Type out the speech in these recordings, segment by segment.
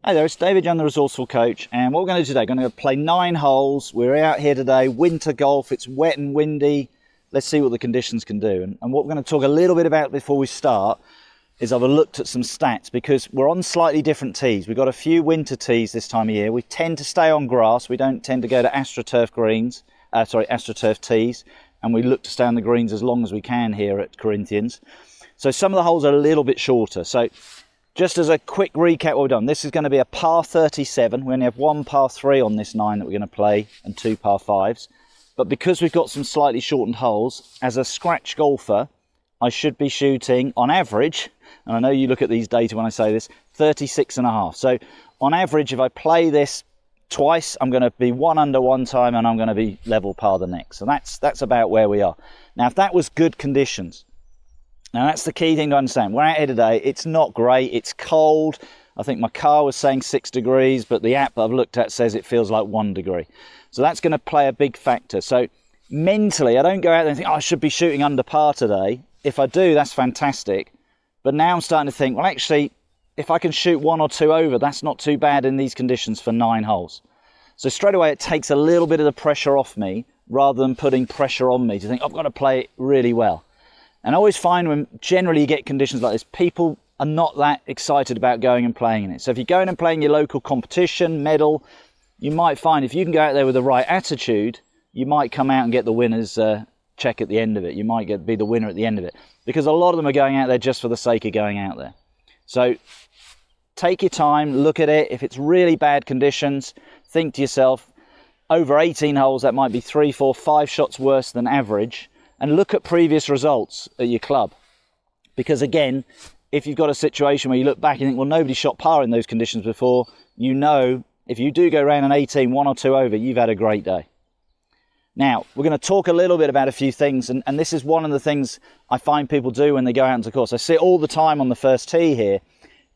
Hi there, it's David Young, the Resourceful Coach, and what we're going to do today, we're going to play 9 holes. We're out here today, winter golf, it's wet and windy. Let's see what the conditions can do. And what we're going to talk a little bit about before we start is I've looked at some stats because we're on slightly different tees. We've got a few winter tees this time of year. We tend to stay on grass. We don't tend to go to AstroTurf tees, and we look to stay on the greens as long as we can here at Corinthians. So some of the holes are a little bit shorter. So just as a quick recap what we've done, this is going to be a par 37. We only have 1 par 3 on this 9 that we're going to play and 2 par 5s. But because we've got some slightly shortened holes, as a scratch golfer, I should be shooting on average, and I know you look at these data when I say this, 36.5. So on average, if I play this twice, I'm going to be 1 under one time and I'm going to be level par the next. So that's about where we are. Now, if that was good conditions, now that's the key thing to understand. We're out here today, it's not great, it's cold. I think my car was saying 6 degrees, but the app that I've looked at says it feels like 1 degree. So that's going to play a big factor. So mentally, I don't go out there and think, oh, I should be shooting under par today. If I do, that's fantastic. But now I'm starting to think, well, actually, if I can shoot 1 or 2 over, that's not too bad in these conditions for 9 holes. So straight away, it takes a little bit of the pressure off me rather than putting pressure on me to think, I've got to play it really well. And I always find when generally you get conditions like this, people are not that excited about going and playing in it. So if you're going and playing your local competition, medal, you might find if you can go out there with the right attitude, you might come out and get the winner's check at the end of it. You might be the winner at the end of it. Because a lot of them are going out there just for the sake of going out there. So take your time, look at it. If it's really bad conditions, think to yourself, over 18 holes, that might be 3, 4, 5 shots worse than average. And look at previous results at your club. Because again, if you've got a situation where you look back and think, well, nobody shot par in those conditions before, you know, if you do go around an 18, 1 or 2 over, you've had a great day. Now, we're going to talk a little bit about a few things, and this is one of the things I find people do when they go out into course. I see it all the time on the first tee here,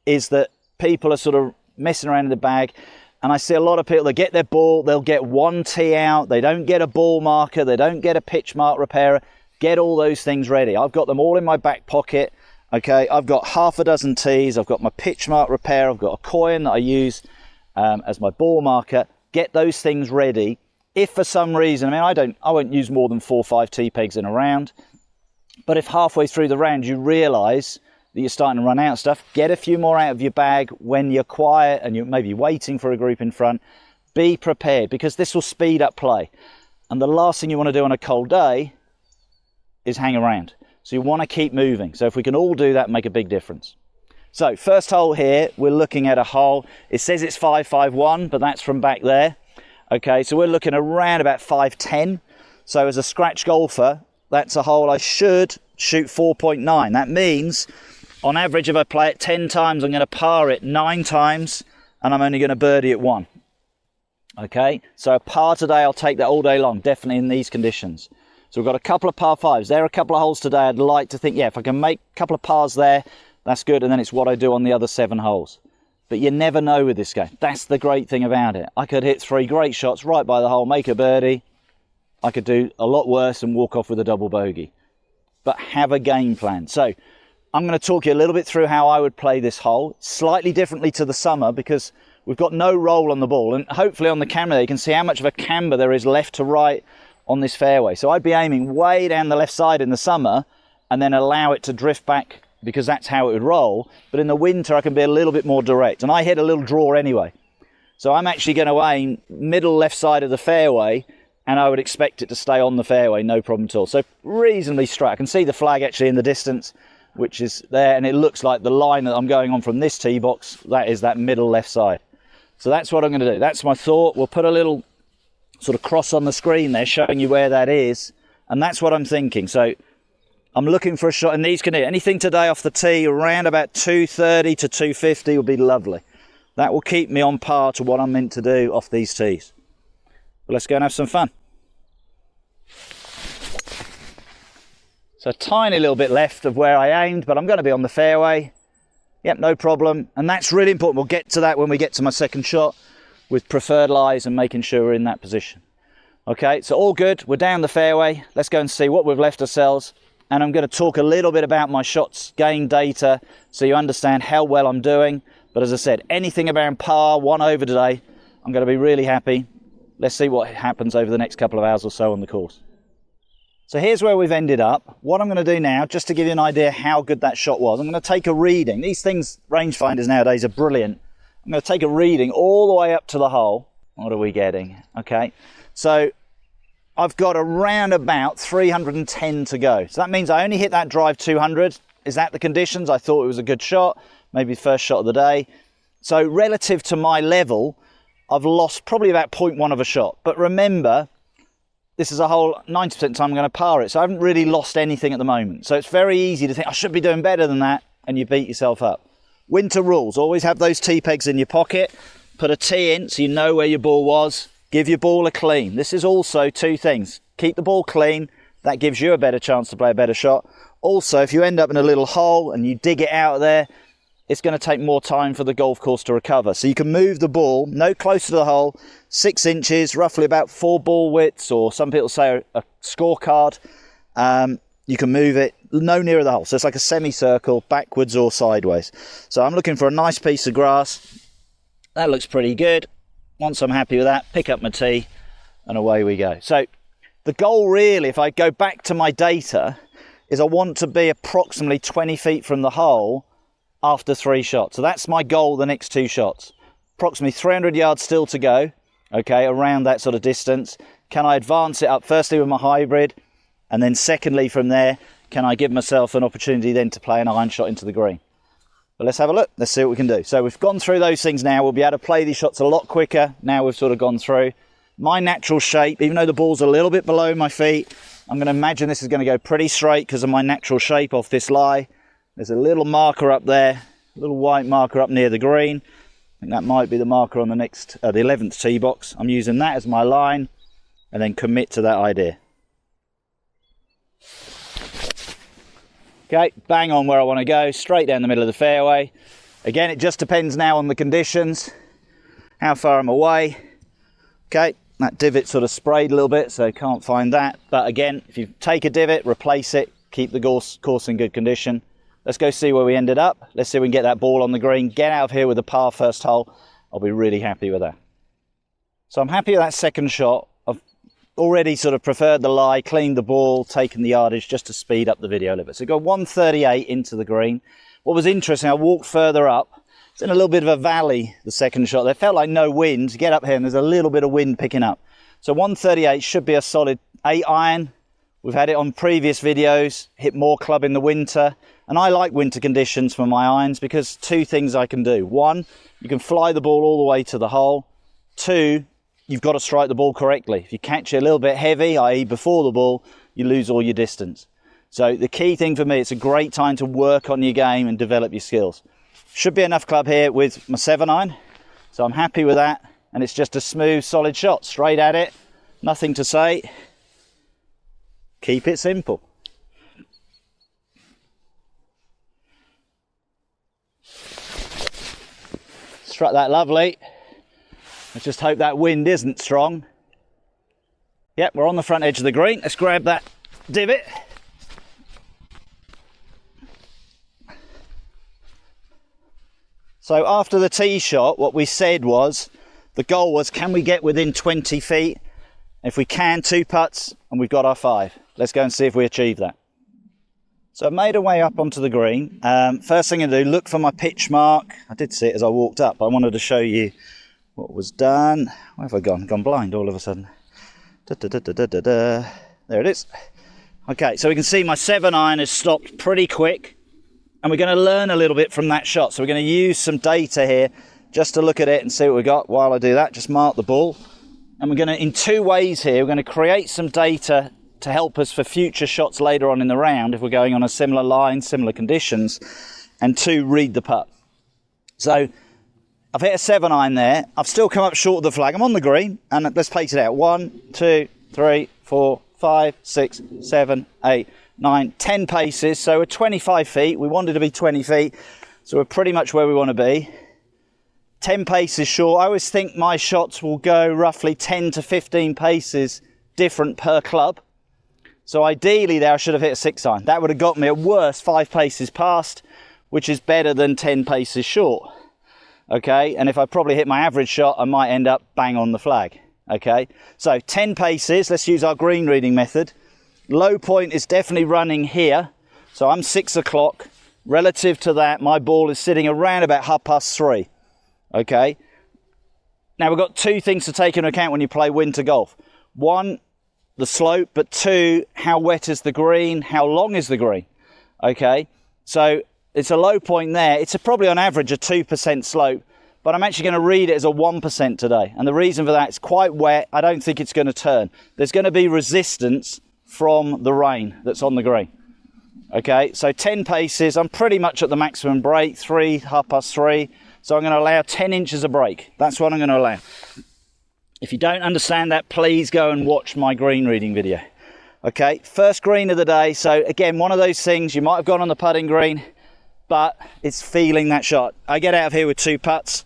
is that people are sort of messing around in the bag. And I see a lot of people, they get their ball, they'll get 1 tee out, they don't get a ball marker, they don't get a pitch mark repairer. Get all those things ready. I've got them all in my back pocket. Okay, I've got half a dozen tees, I've got my pitch mark repair, I've got a coin that I use as my ball marker. Get those things ready. If for some reason, I won't use more than 4 or 5 tee pegs in a round. But if halfway through the round you realise that you're starting to run out of stuff, get a few more out of your bag when you're quiet and you're maybe waiting for a group in front. Be prepared, because this will speed up play. And the last thing you want to do on a cold day is hang around. So you want to keep moving. So if we can all do that, make a big difference. So first hole here, we're looking at a hole. It says it's 551, but that's from back there. Okay, so we're looking around about 510. So as a scratch golfer, that's a hole I should shoot 4.9. That means on average, if I play it 10 times, I'm going to par it 9 times, and I'm only going to birdie it 1. Okay, so a par today, I'll take that all day long, definitely in these conditions. So we've got a couple of par 5s. There are a couple of holes today I'd like to think, yeah, if I can make a couple of pars there, that's good, and then it's what I do on the other 7 holes. But you never know with this game. That's the great thing about it. I could hit 3 great shots right by the hole, make a birdie. I could do a lot worse and walk off with a double bogey. But have a game plan. So I'm going to talk you a little bit through how I would play this hole, slightly differently to the summer because we've got no roll on the ball, and hopefully on the camera there you can see how much of a camber there is left to right on this fairway. So I'd be aiming way down the left side in the summer and then allow it to drift back because that's how it would roll. But in the winter I can be a little bit more direct, and I hit a little draw anyway. So I'm actually going to aim middle left side of the fairway, and I would expect it to stay on the fairway, no problem at all. So reasonably straight. I can see the flag actually in the distance, which is there, and it looks like the line that I'm going on from this tee box, that is that middle left side. So that's what I'm going to do. That's my thought. We'll put a little sort of cross on the screen there showing you where that is, and that's what I'm thinking. So I'm looking for a shot, and these can hit anything today off the tee around about 230 to 250 will be lovely. That will keep me on par to what I'm meant to do off these tees. But let's go and have some fun. So a tiny little bit left of where I aimed, but I'm going to be on the fairway. Yep, no problem. And that's really important. We'll get to that when we get to my second shot with preferred lies and making sure we're in that position. Okay, so all good. We're down the fairway. Let's go and see what we've left ourselves. And I'm going to talk a little bit about my shots, gain data, so you understand how well I'm doing. But as I said, anything around par, 1 over today, I'm going to be really happy. Let's see what happens over the next couple of hours or so on the course. So here's where we've ended up. What I'm going to do now, just to give you an idea how good that shot was, I'm going to take a reading. These things, rangefinders nowadays, are brilliant. I'm going to take a reading all the way up to the hole. What are we getting? Okay, so I've got around about 310 to go. So that means I only hit that drive 200. Is that the conditions? I thought it was a good shot, maybe first shot of the day. So relative to my level, I've lost probably about 0.1 of a shot. But remember, this is a hole 90% of the time I'm going to par it. So I haven't really lost anything at the moment. So it's very easy to think, I should be doing better than that, and you beat yourself up. Winter rules, always have those tee pegs in your pocket. Put a tee in so you know where your ball was. Give your ball a clean. This is also 2 things. Keep the ball clean. That gives you a better chance to play a better shot. Also, if you end up in a little hole and you dig it out of there, it's going to take more time for the golf course to recover. So you can move the ball no closer to the hole, 6 inches, roughly about 4 ball widths, or some people say a scorecard. You can move it no nearer the hole. So it's like a semicircle, backwards or sideways. So I'm looking for a nice piece of grass. That looks pretty good. Once I'm happy with that, pick up my tee and away we go. So the goal really, if I go back to my data, is I want to be approximately 20 feet from the hole after 3 shots. So that's my goal, the next 2 shots. Approximately 300 yards still to go, okay, around that sort of distance. Can I advance it up firstly with my hybrid, and then secondly from there, can I give myself an opportunity then to play an iron shot into the green? But let's have a look, let's see what we can do. So we've gone through those things now, we'll be able to play these shots a lot quicker now we've sort of gone through. My natural shape, even though the ball's a little bit below my feet, I'm going to imagine this is going to go pretty straight because of my natural shape off this lie. There's a little marker up there, a little white marker up near the green. I think that might be the marker on the next, the 11th tee box. I'm using that as my line and then commit to that idea. Okay, bang on where I want to go, straight down the middle of the fairway. Again, it just depends now on the conditions, how far I'm away. Okay, that divot sort of sprayed a little bit, so can't find that. But again, if you take a divot, replace it, keep the course in good condition. Let's go see where we ended up. Let's see if we can get that ball on the green, get out of here with a par first hole. I'll be really happy with that. So I'm happy with that second shot. I've already sort of preferred the lie, cleaned the ball, taken the yardage just to speed up the video a little bit. So go 138 into the green. What was interesting, I walked further up. It's in a little bit of a valley, the second shot. There felt like no wind. Get up here and there's a little bit of wind picking up. So 138 should be a solid 8 iron. We've had it on previous videos, hit more club in the winter. And I like winter conditions for my irons because 2 things I can do. 1, you can fly the ball all the way to the hole. 2, you've got to strike the ball correctly. If you catch it a little bit heavy, i.e. before the ball, you lose all your distance. So the key thing for me, it's a great time to work on your game and develop your skills. Should be enough club here with my 7 iron. So I'm happy with that. And it's just a smooth, solid shot. Straight at it. Nothing to say. Keep it simple. Struck that lovely. Let's just hope that wind isn't strong. Yep, we're on the front edge of the green. Let's grab that divot. So after the tee shot, what we said was, the goal was, can we get within 20 feet? If we can, 2 putts, and we've got our 5. Let's go and see if we achieve that. So I made a way up onto the green. First thing I do, look for my pitch mark. I did see it as I walked up. I wanted to show you what was done. Where have I gone? Gone blind all of a sudden. There it is. Okay, so we can see my 7 iron has stopped pretty quick. And we're going to learn a little bit from that shot. So we're going to use some data here just to look at it and see what we got. While I do that, just mark the ball. And we're going to, in 2 ways here, we're going to create some data to help us for future shots later on in the round if we're going on a similar line, similar conditions, and 2, read the putt. So I've hit a 7 iron there. I've still come up short of the flag. I'm on the green, and let's place it out. 1, 2, 3, 4, 5, 6, 7, 8, 9, 10 paces. So we're 25 feet. We wanted to be 20 feet. So we're pretty much where we want to be. 10 paces short. I always think my shots will go roughly 10 to 15 paces different per club. So ideally there I should have hit a 6 iron. That would have got me at worst 5 paces past, which is better than 10 paces short. okay? And if I probably hit my average shot, I might end up bang on the flag, okay? So 10 paces, let's use our green reading method. Low point is definitely running here, so I'm 6 o'clock. Relative to that, my ball is sitting around about 3:30, okay? Now we've got two things to take into account when you play winter golf. One, the slope, but two, how wet is the green, how long is the green, okay? So it's a low point there. It's probably on average a 2% slope, but I'm actually going to read it as a 1% today. And the reason for that, it's quite wet. I don't think it's going to turn. There's going to be resistance from the rain that's on the green. Okay, so 10 paces, I'm pretty much at the maximum break, 3:30. So I'm going to allow 10 inches of break. That's what I'm going to allow. If you don't understand that, please go and watch my green reading video. Okay, first green of the day. So again, one of those things, you might have gone on the putting green, but it's feeling that shot. I get out of here with 2 putts.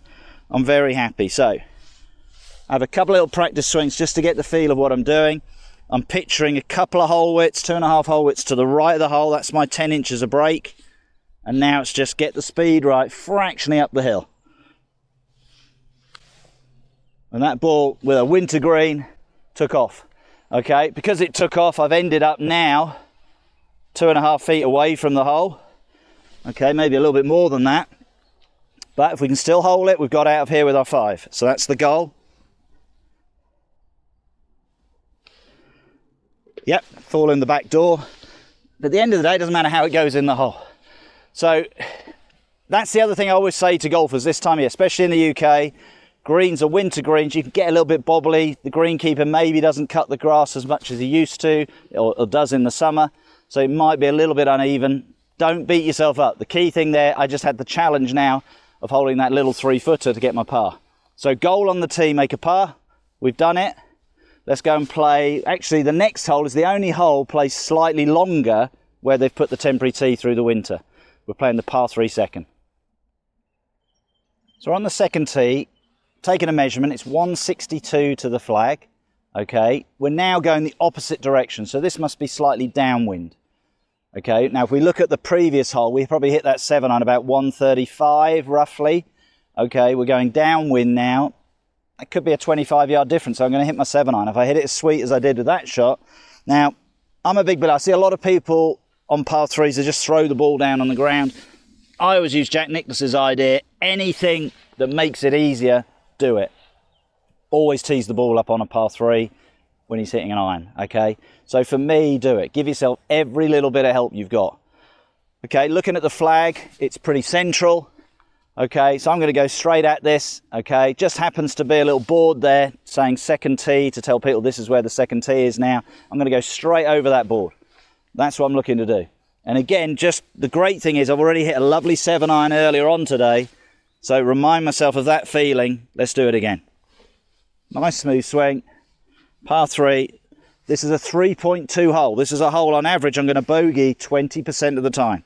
I'm very happy. So I have a couple of little practice swings just to get the feel of what I'm doing. I'm picturing a couple of hole widths, 2.5 hole widths to the right of the hole. That's my 10 inches of break. And now it's just get the speed right, fractionally up the hill. And that ball with a winter green took off. Okay, because it took off, I've ended up now 2.5 feet away from the hole. Okay, maybe a little bit more than that. But if we can still hole it, we've got out of here with our 5. So that's the goal. Yep, fall in the back door. But at the end of the day, it doesn't matter how it goes in the hole. So that's the other thing I always say to golfers this time of year, especially in the UK. Greens are winter greens. You can get a little bit bobbly. The greenkeeper maybe doesn't cut the grass as much as he used to, or does in the summer. So it might be a little bit uneven. Don't beat yourself up. The key thing there, I just had the challenge now of holding that little 3-footer to get my par. So goal on the tee, make a par. We've done it. Let's go and play. Actually, the next hole is the only hole placed slightly longer where they've put the temporary tee through the winter. We're playing the par 3 second. So we're on the second tee, taking a measurement. It's 162 to the flag. Okay, we're now going the opposite direction. So this must be slightly downwind. Okay, now if we look at the previous hole, we probably hit that 7-iron about 135 roughly. Okay, we're going downwind now. It could be a 25-yard difference, so I'm going to hit my 7-iron. If I hit it as sweet as I did with that shot. Now, I'm a big believer. I see a lot of people on par 3s, they just throw the ball down on the ground. I always use Jack Nicklaus's idea. Anything that makes it easier, do it. Always tease the ball up on a par 3 when he's hitting an iron, okay? So for me, do it. Give yourself every little bit of help you've got. Okay, looking at the flag, it's pretty central. Okay, so I'm going to go straight at this, okay? Just happens to be a little board there saying second tee to tell people this is where the second tee is now. I'm going to go straight over that board. That's what I'm looking to do. And again, just the great thing is I've already hit a lovely 7-iron earlier on today. So remind myself of that feeling. Let's do it again. Nice smooth swing. Par 3. This is a 3.2 hole. This is a hole on average I'm going to bogey 20% of the time.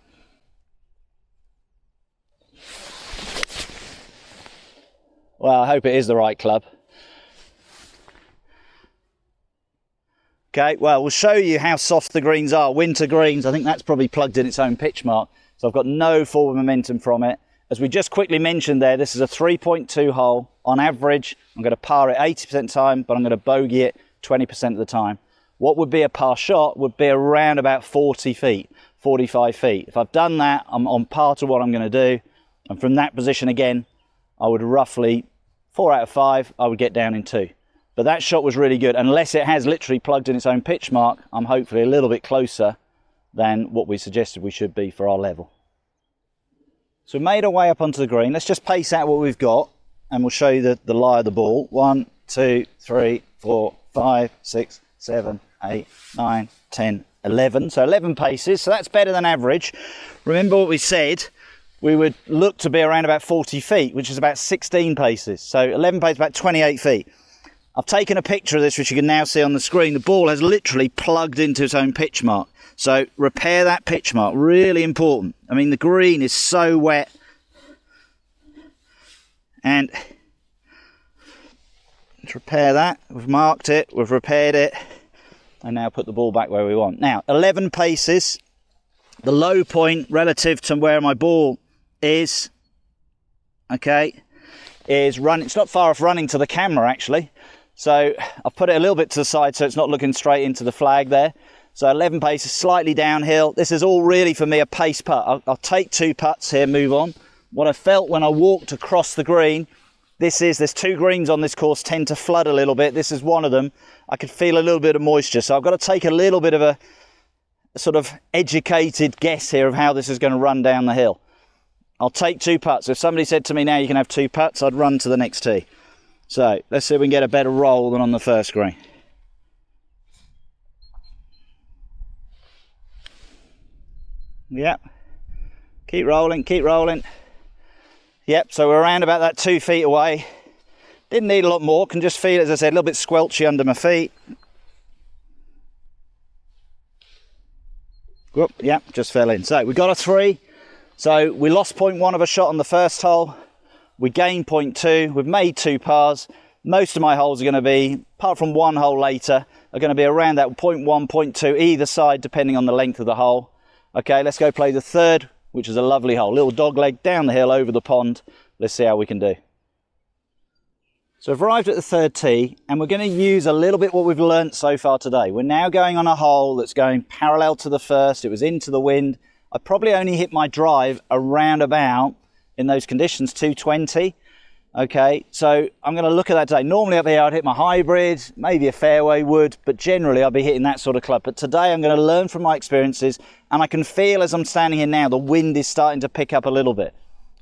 Well, I hope it is the right club. Okay, well, we'll show you how soft the greens are. Winter greens, I think that's probably plugged in its own pitch mark. So I've got no forward momentum from it. As we just quickly mentioned there, this is a 3.2 hole. On average, I'm going to par it 80% of the time, but I'm going to bogey it 20% of the time. What would be a par shot would be around about 40 feet, 45 feet. If I've done that, I'm on par to what I'm going to do. And from that position again, I would roughly 4 out of 5, I would get down in 2. But that shot was really good. Unless it has literally plugged in its own pitch mark, I'm hopefully a little bit closer than what we suggested we should be for our level. So we made our way up onto the green. Let's just pace out what we've got and we'll show you the lie of the ball. 1, 2, 3, 4, 5, 6, 7, 8, 9, 10, 11. So 11 paces. So that's better than average. Remember what we said. We would look to be around about 40 feet, which is about 16 paces. So 11 paces, about 28 feet. I've taken a picture of this, which you can now see on the screen. The ball has literally plugged into its own pitch mark. So repair that pitch mark, really important. I mean, the green is so wet. And let's repair that. We've marked it, we've repaired it, and now put the ball back where we want. Now, 11 paces. The low point relative to where my ball is, okay, is run. It's not far off running to the camera actually. So I've put it a little bit to the side so it's not looking straight into the flag there. So 11 paces, slightly downhill. This is all really for me a pace putt. I'll take 2 putts here, move on. What I felt when I walked across the green, there's 2 greens on this course, tend to flood a little bit. This is one of them. I could feel a little bit of moisture. So I've got to take a little bit of a sort of educated guess here of how this is going to run down the hill. I'll take 2 putts. If somebody said to me now you can have 2 putts, I'd run to the next tee. So let's see if we can get a better roll than on the first green. Yep. Keep rolling, keep rolling. Yep, so we're around about that 2 feet away. Didn't need a lot more, can just feel, as I said, a little bit squelchy under my feet. Whoop, yep, just fell in. So we got a 3. So we lost 0.1 of a shot on the first hole. We gained 0.2. We've made 2 pars. Most of my holes are going to be, apart from 1 hole later, are going to be around that 0.1, 0.2 either side, depending on the length of the hole. Okay, let's go play the 3rd, which is a lovely hole. Little dog leg down the hill over the pond. Let's see how we can do. So I've arrived at the 3rd tee, and we're going to use a little bit what we've learnt so far today. We're now going on a hole that's going parallel to the first. It was into the wind. I probably only hit my drive around about, in those conditions, 220. Okay, so I'm going to look at that today. Normally up here I'd hit my hybrid, maybe a fairway wood, but generally I'll be hitting that sort of club. But today I'm going to learn from my experiences, and I can feel as I'm standing here now, the wind is starting to pick up a little bit.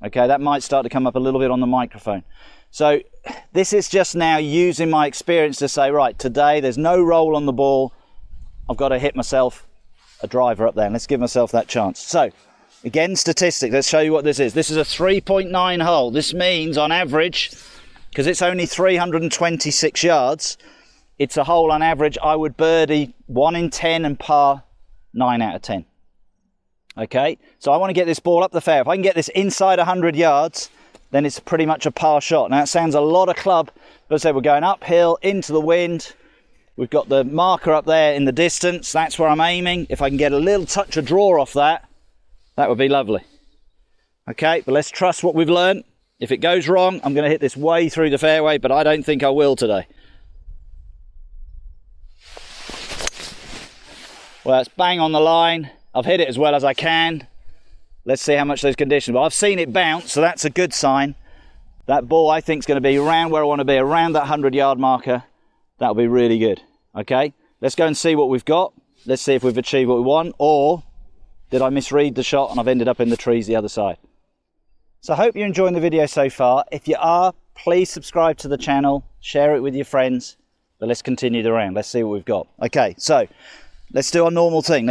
Okay, that might start to come up a little bit on the microphone. So this is just now using my experience to say, right, today there's no roll on the ball. I've got to hit myself a driver up there, and let's give myself that chance. So again, statistics, let's show you what this is. This is a 3.9 hole. This means on average, because it's only 326 yards, it's a hole on average I would birdie 1 in 10 and par 9 out of 10. Okay, so I want to get this ball up the fairway. If I can get this inside 100 yards, then it's pretty much a par shot. Now it sounds a lot of club, but as I said, we're going uphill into the wind. We've got the marker up there in the distance. That's where I'm aiming. If I can get a little touch of draw off that, that would be lovely. Okay, but let's trust what we've learned. If it goes wrong, I'm going to hit this way through the fairway, but I don't think I will today. Well, it's bang on the line. I've hit it as well as I can. Let's see how much those conditions. But I've seen it bounce, so that's a good sign. That ball, I think, is going to be around where I want to be, around that 100-yard marker. That'll be really good. Okay, let's go and see what we've got. Let's see if we've achieved what we want, or did I misread the shot and I've ended up in the trees the other side. So I hope you're enjoying the video so far. If you are, please subscribe to the channel, share it with your friends. But let's continue the round. Let's see what we've got. Okay, so let's do our normal thing.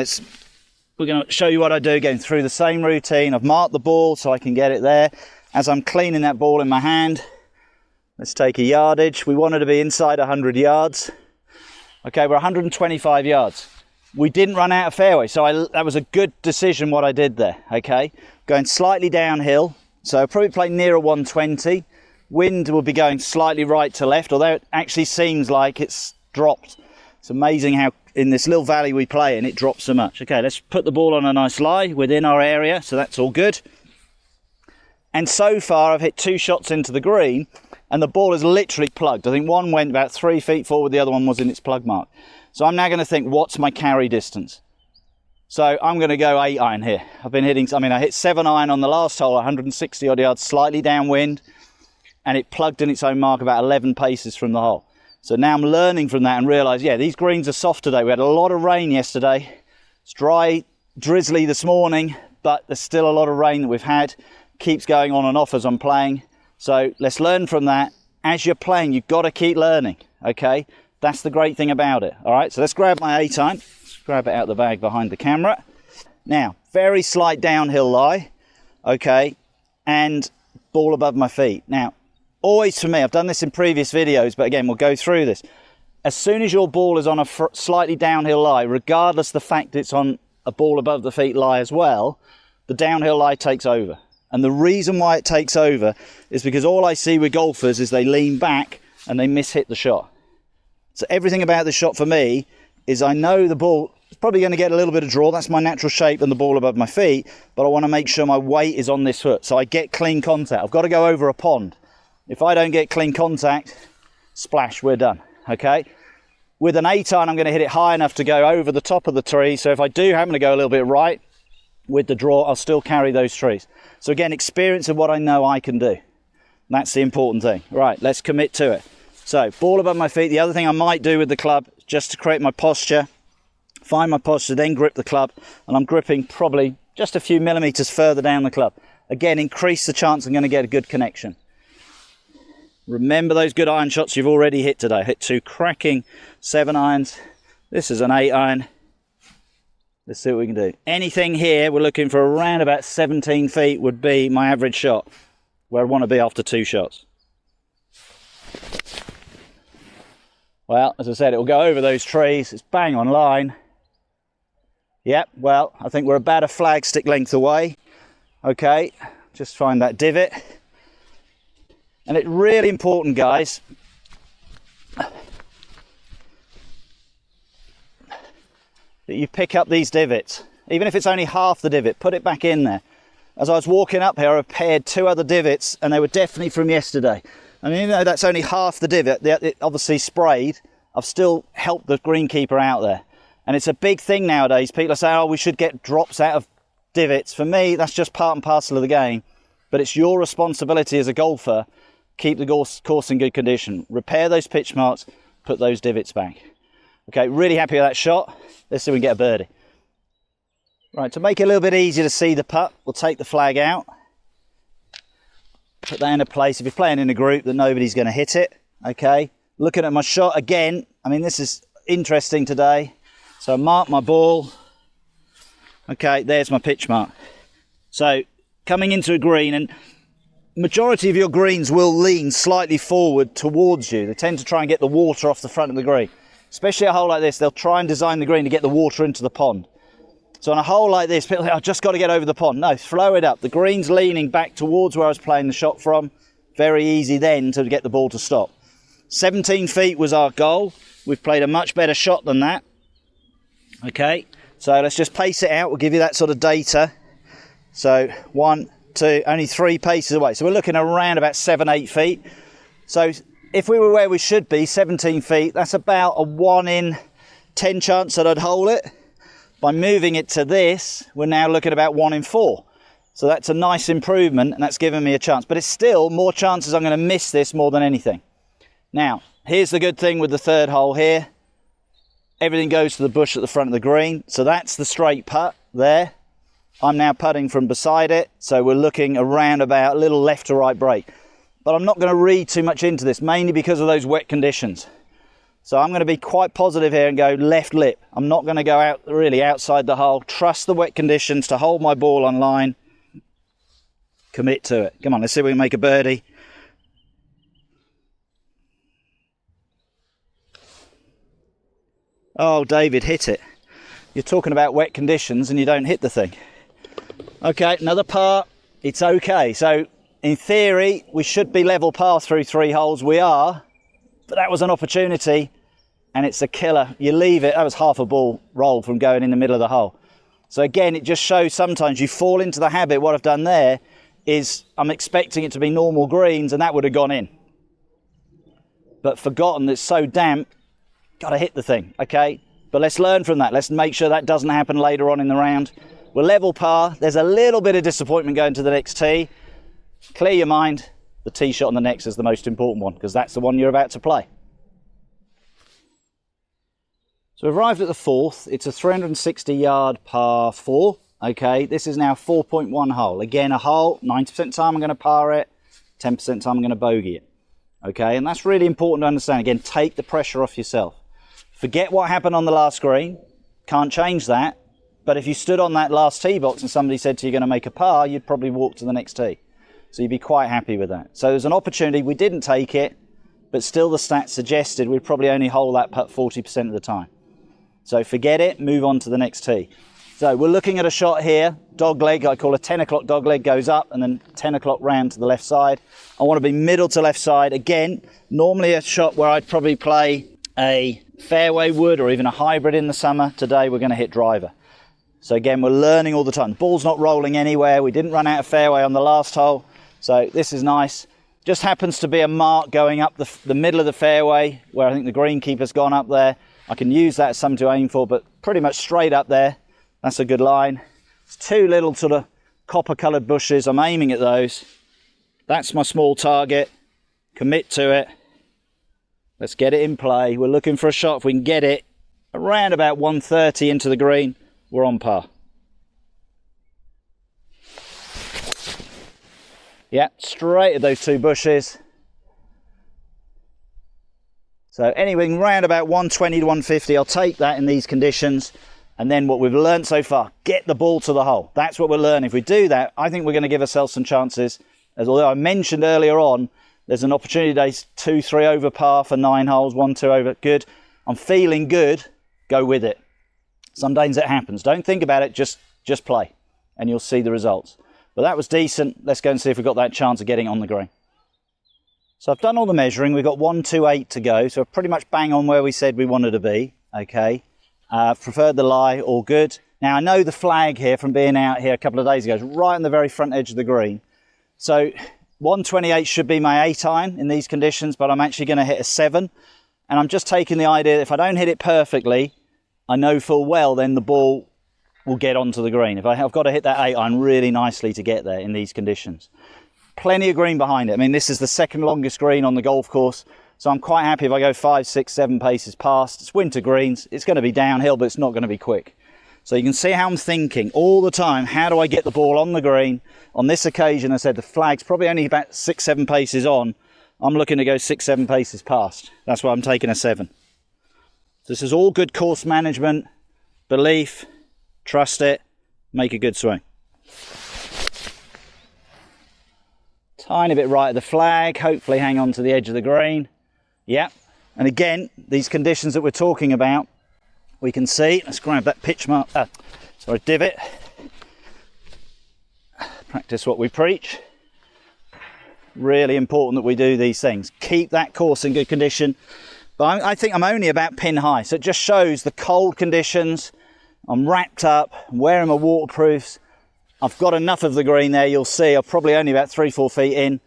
We're going to show you what I do, going through the same routine. I've marked the ball so I can get it there. As I'm cleaning that ball in my hand, let's take a yardage. We wanted to be inside 100 yards. Okay, we're 125 yards. We didn't run out of fairway, so that was a good decision what I did there. Okay, going slightly downhill, so I'll probably play near a 120. Wind will be going slightly right to left, although it actually seems like it's dropped. It's amazing how in this little valley we play in, it drops so much. Okay, let's put the ball on a nice lie within our area, so that's all good. And so far I've hit 2 shots into the green, and the ball is literally plugged. I think one went about 3 feet forward, the other one was in its plug mark. So I'm now going to think, what's my carry distance? So I'm going to go 8 iron here. I've been hitting, I hit 7 iron on the last hole, 160 odd yards, slightly downwind, and it plugged in its own mark about 11 paces from the hole. So now I'm learning from that and realise, yeah, these greens are soft today. We had a lot of rain yesterday. It's dry, drizzly this morning, but there's still a lot of rain that we've had. Keeps going on and off as I'm playing. So let's learn from that. As you're playing, you've got to keep learning, okay? That's the great thing about it. All right, so let's grab my 8 iron. Let's grab it out of the bag behind the camera. Now, very slight downhill lie, okay, and ball above my feet. Now, always for me, I've done this in previous videos, but again, we'll go through this. As soon as your ball is on a slightly downhill lie, regardless the fact it's on a ball above the feet lie as well, the downhill lie takes over. And the reason why it takes over is because all I see with golfers is they lean back and they miss-hit the shot. So everything about the shot for me is I know the ball is probably going to get a little bit of draw. That's my natural shape and the ball above my feet. But I want to make sure my weight is on this foot. So I get clean contact. I've got to go over a pond. If I don't get clean contact, splash, we're done, okay? With an 8-iron, I'm going to hit it high enough to go over the top of the tree, so if I do happen to go a little bit right with the draw, I'll still carry those trees. So again, experience of what I know I can do. That's the important thing. Right, let's commit to it. So, ball above my feet. The other thing I might do with the club, just to create my posture, find my posture, then grip the club, and I'm gripping probably just a few millimeters further down the club. Again, increase the chance I'm going to get a good connection. Remember those good iron shots you've already hit today. Hit 2 cracking 7-irons. This is an 8-iron. Let's see what we can do. Anything here, we're looking for around about 17 feet would be my average shot, where I want to be after 2 shots. Well, as I said, it will go over those trees. It's bang on line. Yep, well, I think we're about a flag stick length away. Okay, just find that divot. And it's really important, guys, that you pick up these divots. Even if it's only half the divot, put it back in there. As I was walking up here, I paired 2 other divots, and they were definitely from yesterday. I mean, even though that's only half the divot, it obviously sprayed, I've still helped the greenkeeper out there. And it's a big thing nowadays. People are saying, oh, we should get drops out of divots. For me, that's just part and parcel of the game. But it's your responsibility as a golfer. Keep the course in good condition. Repair those pitch marks, put those divots back. Okay, really happy with that shot. Let's see if we can get a birdie. Right, to make it a little bit easier to see the putt, we'll take the flag out. Put that in a place, if you're playing in a group, that nobody's going to hit it. Okay, looking at my shot again. I mean, this is interesting today. So I mark my ball. Okay, there's my pitch mark. So coming into a green, and majority of your greens will lean slightly forward towards you. They tend to try and get the water off the front of the green. Especially a hole like this, they'll try and design the green to get the water into the pond. So on a hole like this, people think, I've just got to get over the pond. No, flow it up. The green's leaning back towards where I was playing the shot from. Very easy then to get the ball to stop. 17 feet was our goal. We've played a much better shot than that. Okay, so let's just pace it out. We'll give you that sort of data. So 1, 2, only 3 paces away. So we're looking around about 7, 8 feet. So if we were where we should be, 17 feet, that's about a 1 in 10 chance that I'd hole it. By moving it to this, we're now looking at about 1 in 4. So that's a nice improvement, and that's given me a chance. But it's still more chances I'm going to miss this more than anything. Now, here's the good thing with the 3rd hole here. Everything goes to the bush at the front of the green. So that's the straight putt there. I'm now putting from beside it. So we're looking around about a little left to right break. But I'm not going to read too much into this, mainly because of those wet conditions. So I'm going to be quite positive here and go left lip. I'm not going to go out really outside the hole. Trust the wet conditions to hold my ball on line. Commit to it. Come on, let's see if we can make a birdie. Oh, David, hit it. You're talking about wet conditions and you don't hit the thing. Okay, another par. It's okay. So in theory, we should be level par through 3 holes. We are, but that was an opportunity. And it's a killer. You leave it, that was half a ball roll from going in the middle of the hole. So again, it just shows sometimes you fall into the habit. What I've done there is I'm expecting it to be normal greens and that would have gone in. But forgotten, it's so damp, got to hit the thing, okay? But let's learn from that. Let's make sure that doesn't happen later on in the round. We're level par. There's a little bit of disappointment going to the next tee. Clear your mind. The tee shot on the next is the most important one because that's the one you're about to play. So we've arrived at the 4th. It's a 360-yard par 4. Okay, this is now 4.1 hole. Again, a hole, 90% of the time I'm going to par it, 10% of the time I'm going to bogey it. Okay, and that's really important to understand. Again, take the pressure off yourself. Forget what happened on the last green. Can't change that. But if you stood on that last tee box and somebody said to you, you're going to make a par, you'd probably walk to the next tee. So you'd be quite happy with that. So there's an opportunity. We didn't take it, but still the stats suggested we'd probably only hole that putt 40% of the time. So forget it, move on to the next tee. So we're looking at a shot here, dog leg, I call a 10 o'clock dog leg, goes up and then 10 o'clock round to the left side. I want to be middle to left side. Again, normally a shot where I'd probably play a fairway wood or even a hybrid in the summer. Today we're going to hit driver. So again, we're learning all the time. The ball's not rolling anywhere. We didn't run out of fairway on the last hole. So this is nice. Just happens to be a mark going up the middle of the fairway where I think the greenkeeper's gone up there. I can use that as something to aim for, but pretty much straight up there. That's a good line. It's two little sort of copper coloured bushes. I'm aiming at those. That's my small target. Commit to it. Let's get it in play. We're looking for a shot. If we can get it around about 130 into the green, we're on par. Yeah, straight at those two bushes. So anything round about 120 to 150, I'll take that in these conditions. And then what we've learned so far, get the ball to the hole. That's what we're learning. If we do that, I think we're going to give ourselves some chances. As although I mentioned earlier on, there's an opportunity days 2-3 over par for 9 holes, 1-2 over. Good. I'm feeling good. Go with it. Sometimes it happens. Don't think about it. Just play, and you'll see the results. But that was decent. Let's go and see if we've got that chance of getting on the green. So I've done all the measuring. We've got 128 to go. So pretty much bang on where we said we wanted to be. Okay. Preferred the lie. All good. Now I know the flag here from being out here a couple of days ago is right on the very front edge of the green. So 128 should be my 8 iron in these conditions, but I'm actually going to hit a 7. And I'm just taking the idea that if I don't hit it perfectly, I know full well then the ball will get onto the green. If I've got to hit that 8 iron really nicely to get there in these conditions. Plenty of green behind it. I mean, this is the second longest green on the golf course, so I'm quite happy if I go 5, 6, 7 paces past. It's winter greens. It's going to be downhill, but it's not going to be quick. So you can see how I'm thinking all the time. How do I get the ball on the green? On this occasion, I said the flag's probably only about 6, 7 paces on. I'm looking to go 6, 7 paces past. That's why I'm taking a 7. So this is all good course management, belief, trust it, make a good swing. Tiny bit right of the flag, hopefully hang on to the edge of the green. Yep. And again, these conditions that we're talking about, we can see, let's grab that pitch mark, divot. Practice what we preach. Really important that we do these things. Keep that course in good condition. But I think I'm only about pin high, so it just shows the cold conditions. I'm wrapped up, I'm wearing my waterproofs. I've got enough of the green there, you'll see. I'm probably only about 3-4 feet in.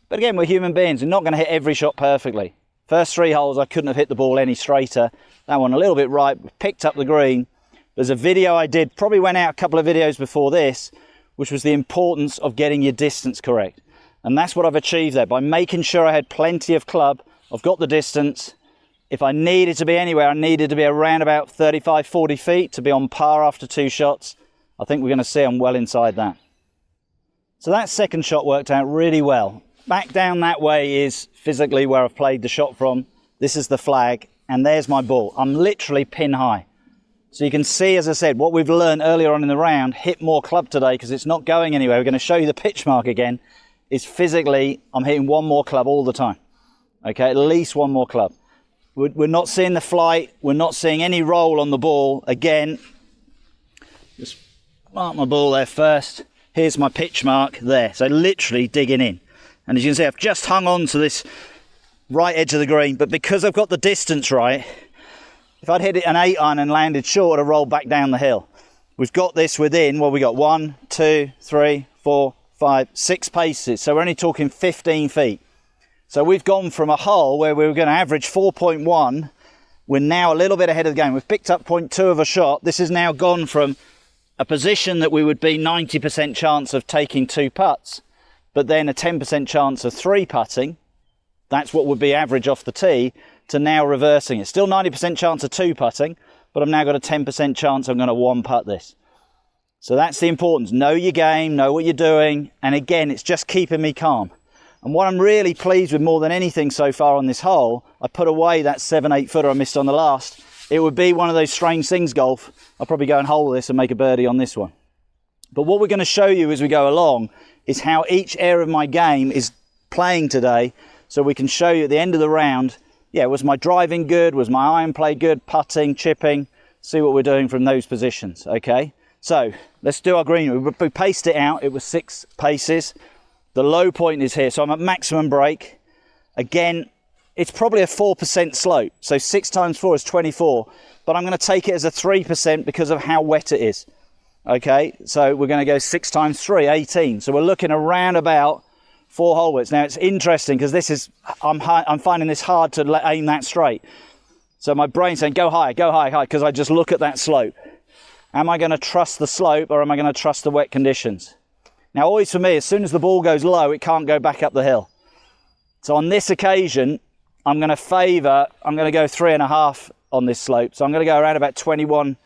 But again, we're human beings. We're not going to hit every shot perfectly. First 3 holes, I couldn't have hit the ball any straighter. That one a little bit right, picked up the green. There's a video I did, probably went out a couple of videos before this, which was the importance of getting your distance correct. And that's what I've achieved there. By making sure I had plenty of club, I've got the distance. If I needed to be anywhere, I needed to be around about 35, 40 feet to be on par after 2 shots. I think we're going to see I'm well inside that. So that second shot worked out really well. Back down that way is physically where I've played the shot from. This is the flag, and there's my ball. I'm literally pin high. So you can see, as I said, what we've learned earlier on in the round, hit more club today because it's not going anywhere. We're going to show you the pitch mark again. Is physically, I'm hitting one more club all the time. Okay, at least one more club. We're not seeing the flight. We're not seeing any roll on the ball. Again, just mark my ball there first. Here's my pitch mark there. So literally digging in. And as you can see, I've just hung on to this right edge of the green. But because I've got the distance right, if I'd hit it an 8 iron and landed short, I'd roll back down the hill. We've got this within, well, we got 1, 2, 3, 4, 5, 6 paces. So we're only talking 15 feet. So we've gone from a hole where we were going to average 4.1. We're now a little bit ahead of the game. We've picked up 0.2 of a shot. This has now gone from a position that we would be 90% chance of taking 2 putts, but then a 10% chance of 3 putting. That's what would be average off the tee, to now reversing it. Still 90% chance of 2 putting, but I've now got a 10% chance I'm going to 1 putt this. So that's the importance. Know your game, know what you're doing. And again, it's just keeping me calm. And what I'm really pleased with more than anything so far on this hole, I put away that 7-8 footer I missed on the last. It would be one of those strange things, golf. I'll probably go and hole this and make a birdie on this one. But what we're going to show you as we go along is how each area of my game is playing today. So we can show you at the end of the round, yeah, was my driving good? Was my iron play good? Putting, chipping, see what we're doing from those positions, okay? So let's do our green. We paced it out. It was 6 paces. The low point is here, so I'm at maximum break. Again, it's probably a 4% slope, so 6 times 4 is 24, but I'm going to take it as a 3% because of how wet it is. Okay, so we're going to go 6 times 3, 18. So we're looking around about 4 hole widths. Now it's interesting because this is, I'm finding this hard to aim that straight. So my brain's saying, go high, high, because I just look at that slope. Am I going to trust the slope or am I going to trust the wet conditions? Now always for me, as soon as the ball goes low, it can't go back up the hill. So on this occasion, I'm going to go 3.5 on this slope. So I'm going to go around about 21,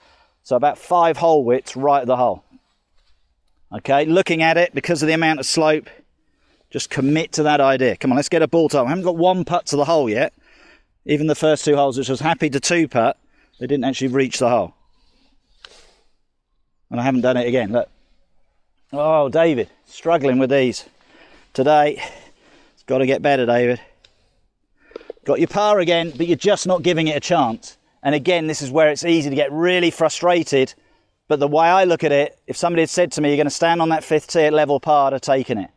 so about 5 hole widths right at the hole. Okay, looking at it, because of the amount of slope, just commit to that idea. Come on, let's get a ball time. I haven't got 1 putt to the hole yet. Even the first 2 holes, which I was happy to 2 putt, they didn't actually reach the hole. And I haven't done it again, look. Oh, David, struggling with these today. It's got to get better, David. Got your par again, but you're just not giving it a chance. And again, this is where it's easy to get really frustrated. But the way I look at it, if somebody had said to me, you're going to stand on that 5th tee at level par, I'd have taken it.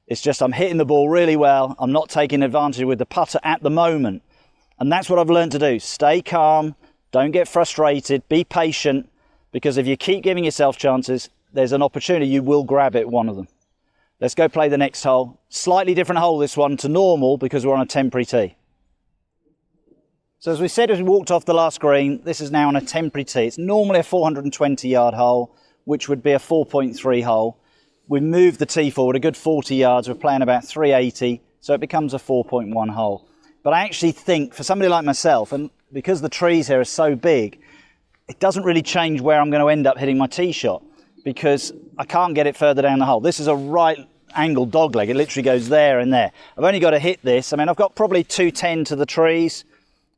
It's just I'm hitting the ball really well. I'm not taking advantage with the putter at the moment. And that's what I've learned to do. Stay calm, don't get frustrated, be patient, because if you keep giving yourself chances, there's an opportunity you will grab it, one of them. Let's go play the next hole. Slightly different hole, this one, to normal, because we're on a temporary tee. So as we said as we walked off the last green, this is now on a temporary tee. It's normally a 420-yard hole, which would be a 4.3 hole. We moved the tee forward a good 40 yards. We're playing about 380, so it becomes a 4.1 hole. But I actually think, for somebody like myself, and because the trees here are so big, it doesn't really change where I'm going to end up hitting my tee shot, because I can't get it further down the hole. This is a right angle dogleg. It literally goes there and there. I've only got to hit this. I mean, I've got probably 210 to the trees,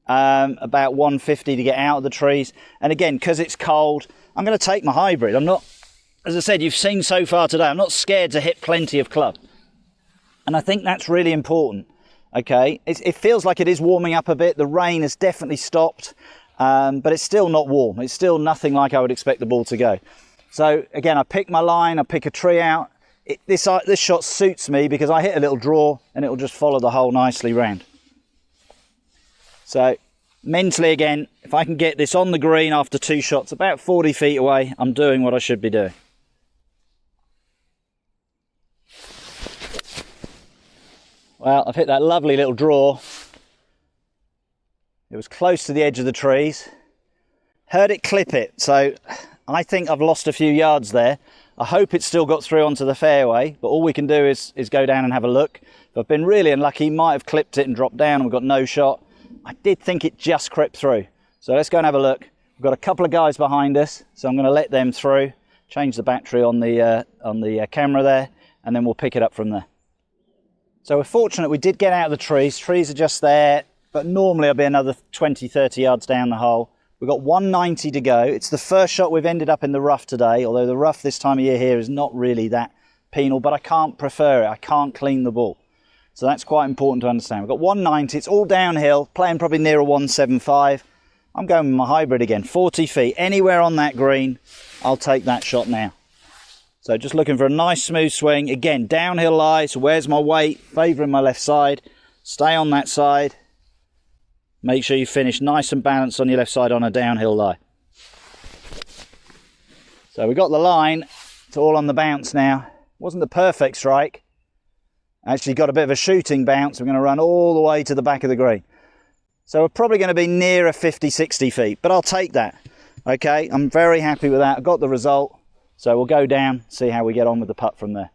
about 150 to get out of the trees. And again, because it's cold, I'm going to take my hybrid. I'm not, as I said, you've seen so far today, I'm not scared to hit plenty of club. And I think that's really important. Okay, it feels like it is warming up a bit. The rain has definitely stopped, but it's still not warm. It's still nothing like I would expect the ball to go. So again, I pick my line, I pick a tree out. This shot suits me because I hit a little draw and it will just follow the hole nicely round. So mentally again, if I can get this on the green after 2 shots, about 40 feet away, I'm doing what I should be doing. Well, I've hit that lovely little draw. It was close to the edge of the trees. Heard it clip it, so I think I've lost a few yards there. I hope it's still got through onto the fairway, but all we can do is go down and have a look. If I've been really unlucky, might have clipped it and dropped down and we've got no shot. I did think it just crept through. So let's go and have a look. We've got a couple of guys behind us, so I'm going to let them through, change the battery on the camera there, and then we'll pick it up from there. So we're fortunate we did get out of the trees. Trees are just there, but normally I'll be another 20, 30 yards down the hole. We've got 190 to go. It's the first shot we've ended up in the rough today, although the rough this time of year here is not really that penal, but I can't prefer it. I can't clean the ball. So that's quite important to understand. We've got 190, it's all downhill, playing probably near a 175. I'm going with my hybrid again, 40 feet. Anywhere on that green, I'll take that shot now. So just looking for a nice smooth swing. Again, downhill lie, so where's my weight? Favouring my left side. Stay on that side. Make sure you finish nice and balanced on your left side on a downhill lie. So we got the line. It's all on the bounce now. Wasn't the perfect strike. Actually got a bit of a shooting bounce. We're going to run all the way to the back of the green. So we're probably going to be nearer 50, 60 feet, but I'll take that. Okay, I'm very happy with that. I got the result. So we'll go down, see how we get on with the putt from there.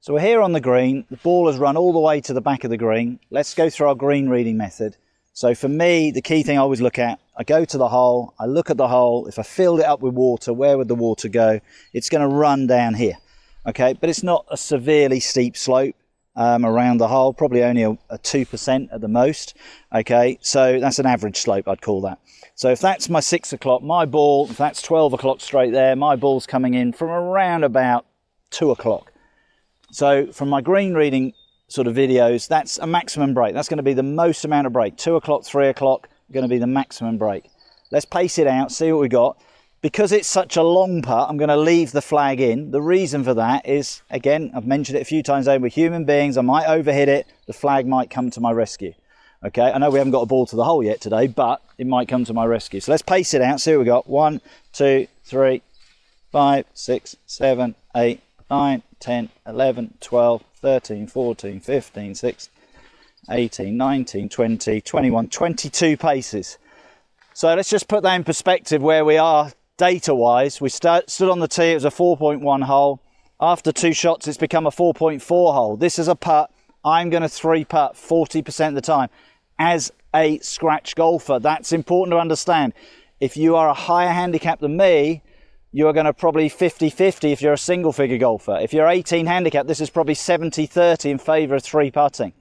So we're here on the green. The ball has run all the way to the back of the green. Let's go through our green reading method. So for me, the key thing I always look at, I go to the hole, I look at the hole. If I filled it up with water, where would the water go? It's going to run down here. Okay, but it's not a severely steep slope around the hole, probably only a 2% at the most. Okay, so that's an average slope, I'd call that. So if that's my 6 o'clock, my ball, if that's 12 o'clock straight there, my ball's coming in from around about 2 o'clock. So from my green reading sort of videos, that's a maximum break. That's going to be the most amount of break. 2 o'clock, 3 o'clock, going to be the maximum break. Let's pace it out, see what we got. Because it's such a long putt, I'm going to leave the flag in. The reason for that is, again, I've mentioned it a few times over, we're human beings. I might overhit it. The flag might come to my rescue. Okay, I know we haven't got a ball to the hole yet today, but it might come to my rescue. So let's pace it out, see what we got. 1, 2, 3, 5, 6, 7, 8, 9, 10, 11, 12, 13, 14, 15, 16, 18, 19, 20, 21, 22 paces. So let's just put that in perspective where we are data-wise. We stood on the tee, it was a 4.1 hole. After 2 shots, it's become a 4.4 hole. This is a putt. I'm going to 3-putt 40% of the time as a scratch golfer. That's important to understand. If you are a higher handicap than me, you are going to probably 50-50 if you're a single figure golfer. If you're 18 handicap, this is probably 70-30 in favour of 3-putting.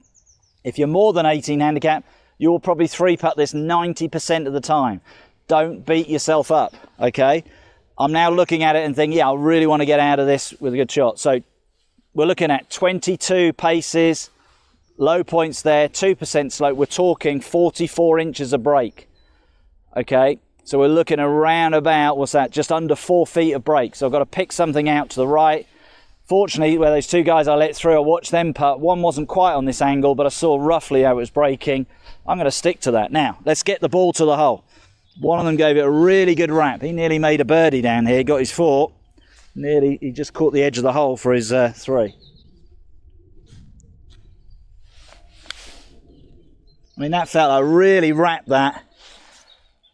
If you're more than 18 handicap, you will probably 3-putt this 90% of the time. Don't beat yourself up, okay? I'm now looking at it and thinking, yeah, I really want to get out of this with a good shot. So we're looking at 22 paces, low points there, 2% slope. We're talking 44 inches of break, okay? So we're looking around about, what's that, just under 4 feet of break. So I've got to pick something out to the right. Fortunately, where those 2 guys I let through, I watched them putt. One wasn't quite on this angle, but I saw roughly how it was breaking. I'm going to stick to that. Now, let's get the ball to the hole. One of them gave it a really good wrap. He nearly made a birdie down here, got his 4. Nearly, he just caught the edge of the hole for his 3. I mean, that felt like really wrapped that.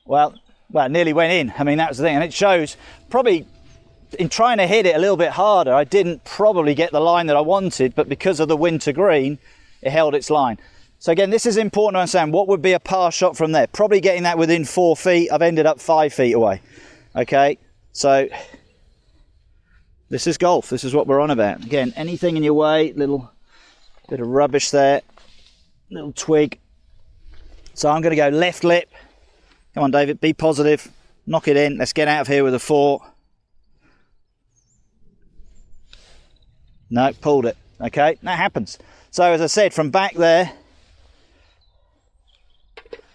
Well, it nearly went in. I mean, that was the thing. And it shows, probably in trying to hit it a little bit harder, I didn't probably get the line that I wanted, but because of the winter green, it held its line. So again, this is important to understand. What would be a par shot from there? Probably getting that within 4 feet. I've ended up 5 feet away. Okay, so this is golf. This is what we're on about. Again, anything in your way, little bit of rubbish there, little twig. So I'm going to go left lip. Come on, David, be positive. Knock it in. Let's get out of here with a 4. No, pulled it. Okay, that happens. So as I said, from back there,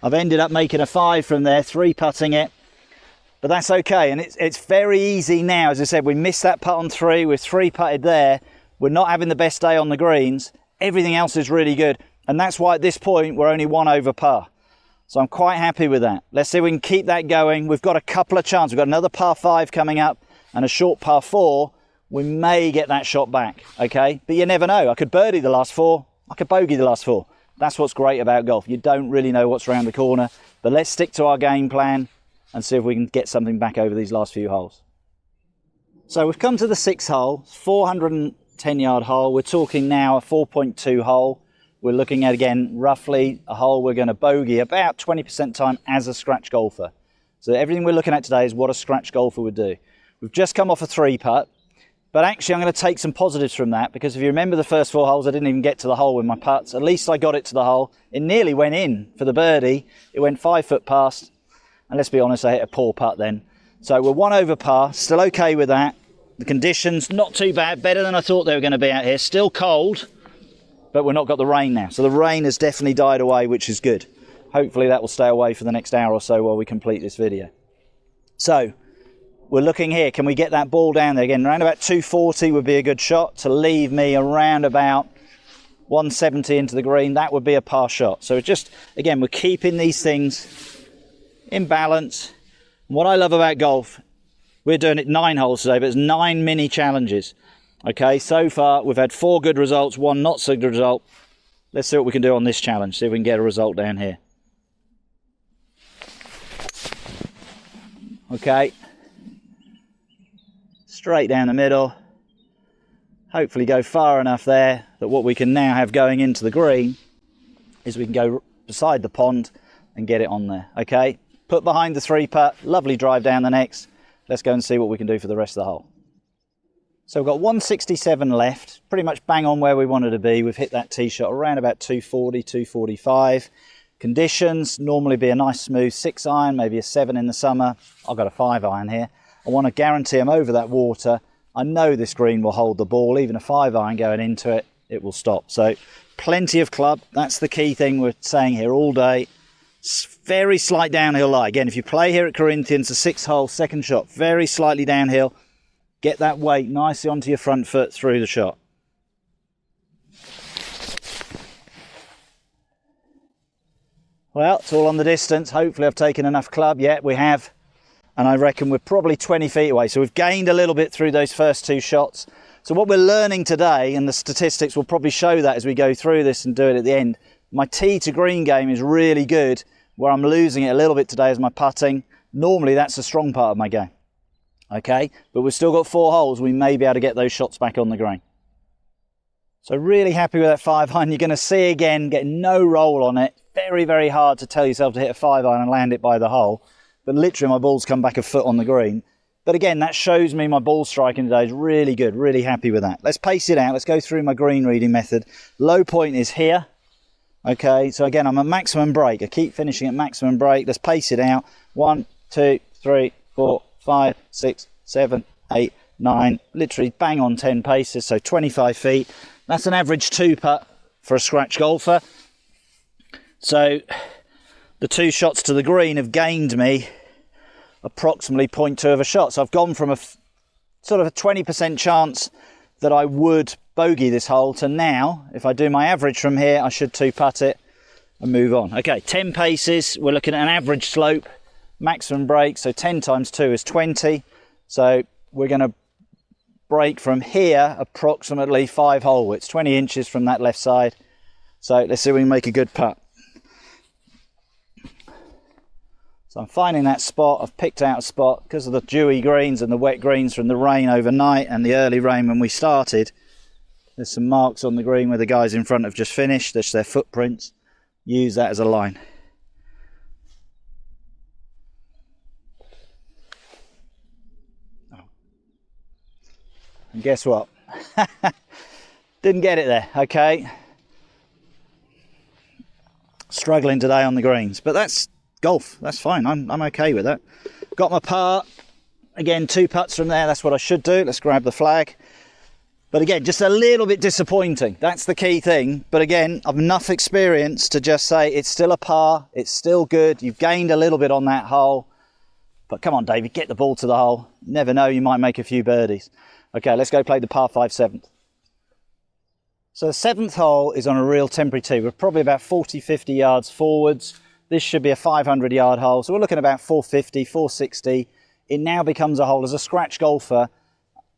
I've ended up making a 5 from there, 3-putting it. But that's okay, and it's very easy now. As I said, we missed that putt on 3. We're 3-putted there. We're not having the best day on the greens. Everything else is really good. And that's why at this point, we're only 1 over par. So I'm quite happy with that. Let's see if we can keep that going. We've got a couple of chances. We've got another par 5 coming up and a short par 4. We may get that shot back, okay? But you never know. I could birdie the last 4. I could bogey the last 4. That's what's great about golf. You don't really know what's around the corner. But let's stick to our game plan and see if we can get something back over these last few holes. So we've come to the 6th hole, 410-yard hole. We're talking now a 4.2 hole. We're looking at, again, roughly a hole we're going to bogey about 20% time as a scratch golfer. So everything we're looking at today is what a scratch golfer would do. We've just come off a 3-putt, but actually I'm going to take some positives from that, because if you remember the first 4 holes, I didn't even get to the hole with my putts. At least I got it to the hole. It nearly went in for the birdie. It went 5 foot past, and let's be honest, I hit a poor putt then. So we're 1 over par, still okay with that. The conditions, not too bad, better than I thought they were going to be out here. Still cold, but we've not got the rain now. So the rain has definitely died away, which is good. Hopefully that will stay away for the next hour or so while we complete this video. So we're looking here. Can we get that ball down there? Again, around about 240 would be a good shot to leave me around about 170 into the green. That would be a par shot. So just, again, we're keeping these things in balance. What I love about golf, we're doing it 9 holes today, but it's 9 mini challenges. Okay, so far we've had 4 good results, 1 not so good result. Let's see what we can do on this challenge, see if we can get a result down here. Okay, straight down the middle. Hopefully go far enough there that what we can now have going into the green is we can go beside the pond and get it on there. Okay, put behind the 3-putt, lovely drive down the next. Let's go and see what we can do for the rest of the hole. So we've got 167 left, pretty much bang on where we wanted to be. We've hit that tee shot around about 240, 245. Conditions, normally be a nice smooth 6 iron, maybe a 7 in the summer. I've got a 5 iron here. I want to guarantee I'm over that water. I know this green will hold the ball. Even a 5 iron going into it, it will stop. So plenty of club. That's the key thing we're saying here all day. Very slight downhill lie. Again, if you play here at Corinthians, the 6th hole, second shot, very slightly downhill. Get that weight nicely onto your front foot through the shot. Well, it's all on the distance. Hopefully I've taken enough club. Yeah, we have. And I reckon we're probably 20 feet away. So we've gained a little bit through those first 2 shots. So what we're learning today, and the statistics will probably show that as we go through this and do it at the end, my tee to green game is really good. Where I'm losing it a little bit today is my putting. Normally that's a strong part of my game. Okay, but we've still got 4 holes. We may be able to get those shots back on the green. So really happy with that 5-iron. You're going to see again, get no roll on it. Very, very hard to tell yourself to hit a 5-iron and land it by the hole. But literally my ball's come back a foot on the green. But again, that shows me my ball striking today is really good. Really happy with that. Let's pace it out. Let's go through my green reading method. Low point is here. Okay, so again, I'm at maximum break. I keep finishing at maximum break. Let's pace it out. 1, 2, 3, 4, 5, 6, 7, 8, 9. Literally bang on 10 paces, so 25 feet. That's an average 2-putt for a scratch golfer. So the 2 shots to the green have gained me approximately 0.2 of a shot. So I've gone from a sort of a 20% chance that I would bogey this hole to now, if I do my average from here, I should 2-putt it and move on. Okay, 10 paces. We're looking at an average slope, maximum break. So 10 times 2 is 20. So we're going to break from here approximately 5 hole widths, 20 inches from that left side. So let's see if we can make a good putt. So I'm finding that spot. I've picked out a spot because of the dewy greens and the wet greens from the rain overnight and the early rain when we started. There's some marks on the green where the guys in front have just finished. There's their footprints. Use that as a line. And guess what? Didn't get it there, okay? Struggling today on the greens, but that's golf. That's fine. I'm okay with that. Got my par. Again, 2 putts from there. That's what I should do. Let's grab the flag. But again, just a little bit disappointing. That's the key thing. But again, I've enough experience to just say it's still a par. It's still good. You've gained a little bit on that hole. But come on, David, get the ball to the hole. Never know, you might make a few birdies. Okay, let's go play the par 5 7th. So the 7th hole is on a real temporary tee. We're probably about 40, 50 yards forwards. This should be a 500-yard hole. So we're looking at about 450, 460. It now becomes a hole. As a scratch golfer,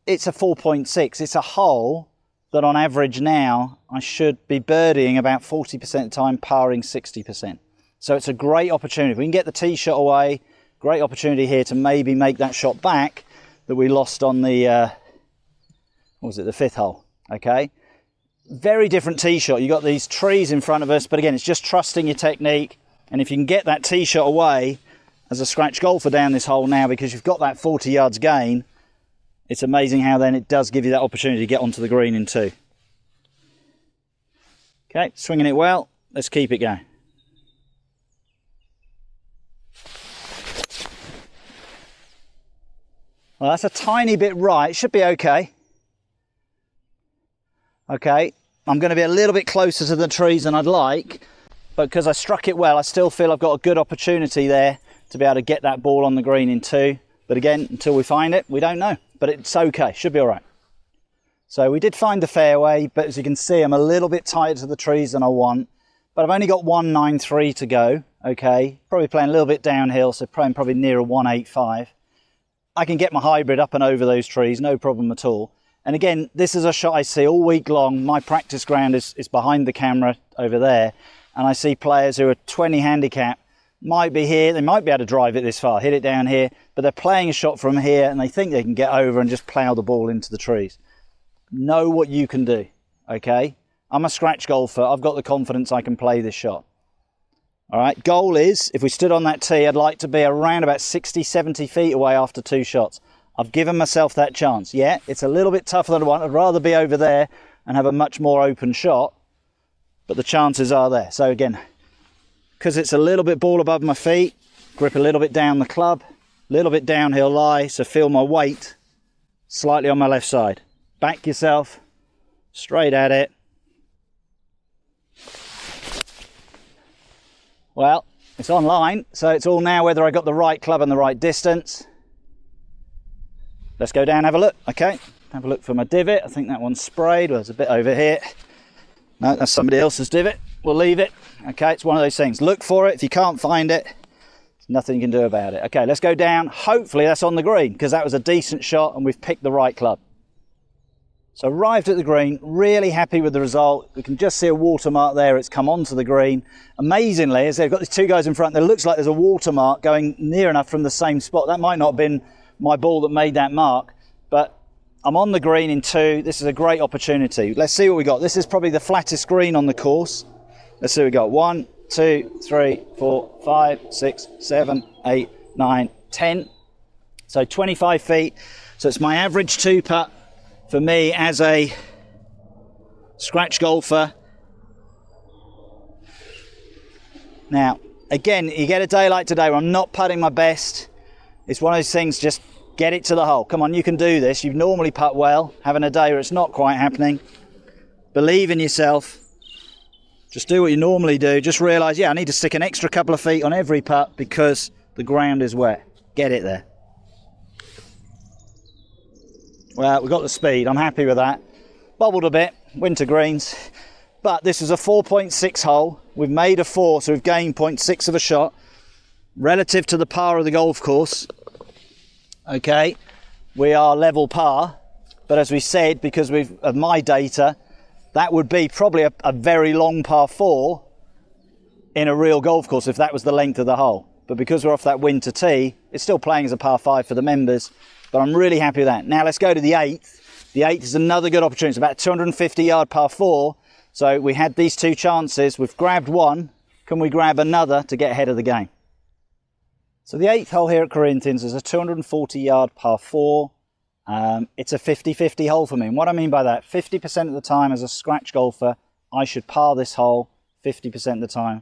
it's a 4.6. It's a hole that on average now, I should be birdieing about 40% of the time, parring 60%. So it's a great opportunity. If we can get the tee shot away, great opportunity here to maybe make that shot back that we lost on the, what was it, the 5th hole, okay? Very different tee shot. You've got these trees in front of us, but again, it's just trusting your technique. And if you can get that tee shot away as a scratch golfer down this hole now, because you've got that 40 yards gain, it's amazing how then it does give you that opportunity to get onto the green in 2. Okay, swinging it well. Let's keep it going. Well, that's a tiny bit right. It should be okay. Okay, I'm going to be a little bit closer to the trees than I'd like, but because I struck it well, I still feel I've got a good opportunity there to be able to get that ball on the green in 2. But again, until we find it, we don't know. But it's okay, should be all right. So we did find the fairway, but as you can see, I'm a little bit tighter to the trees than I want. But I've only got 193 to go, okay? Probably playing a little bit downhill, so playing probably near a 185. I can get my hybrid up and over those trees, no problem at all. And again, this is a shot I see all week long. My practice ground is behind the camera over there. And I see players who are 20 handicap, might be here, they might be able to drive it this far, hit it down here, but they're playing a shot from here and they think they can get over and just plough the ball into the trees. Know what you can do, okay? I'm a scratch golfer. I've got the confidence I can play this shot. All right, goal is, if we stood on that tee, I'd like to be around about 60, 70 feet away after 2 shots. I've given myself that chance. Yeah, it's a little bit tougher than I want. I'd rather be over there and have a much more open shot, but the chances are there. So again, because it's a little bit ball above my feet, grip a little bit down the club, a little bit downhill lie, so feel my weight slightly on my left side. Back yourself, straight at it. Well, it's online, so it's all now whether I got the right club and the right distance. Let's go down and have a look, okay? Have a look for my divot. I think that one's sprayed. Well, there's a bit over here. No, that's somebody else's divot. We'll leave it. Okay, it's one of those things. Look for it. If you can't find it, there's nothing you can do about it. Okay, let's go down. Hopefully that's on the green, because that was a decent shot and we've picked the right club. So arrived at the green, really happy with the result. We can just see a watermark there, it's come onto the green. Amazingly, as they've got these two guys in front, there looks like there's a watermark going near enough from the same spot. That might not have been my ball that made that mark, but I'm on the green in 2. This is a great opportunity. Let's see what we got. This is probably the flattest green on the course. Let's see what we got. 1, 2, 3, 4, 5, 6, 7, 8, 9, 10. So 25 feet. So it's my average 2 putt for me as a scratch golfer. Now, again, you get a day like today where I'm not putting my best. It's one of those things, just get it to the hole. Come on, you can do this. You normally putt well. Having a day where it's not quite happening. Believe in yourself. Just do what you normally do. Just realise, yeah, I need to stick an extra couple of feet on every putt because the ground is wet. Get it there. Well, we've got the speed. I'm happy with that. Bobbled a bit, winter greens. But this is a 4.6 hole. We've made a 4, so we've gained 0.6 of a shot relative to the par of the golf course. Okay, we are level par. But as we said, because of my data, that would be probably a very long par 4 in a real golf course if that was the length of the hole. But because we're off that winter tee, it's still playing as a par 5 for the members. But I'm really happy with that. Now let's go to the 8th. The 8th is another good opportunity. It's about 250 yard par 4. So we had these 2 chances. We've grabbed one. Can we grab another to get ahead of the game? So the 8th hole here at Corinthians is a 240 yard par 4. It's a 50-50 hole for me. And what I mean by that, 50% of the time as a scratch golfer, I should par this hole. 50% of the time,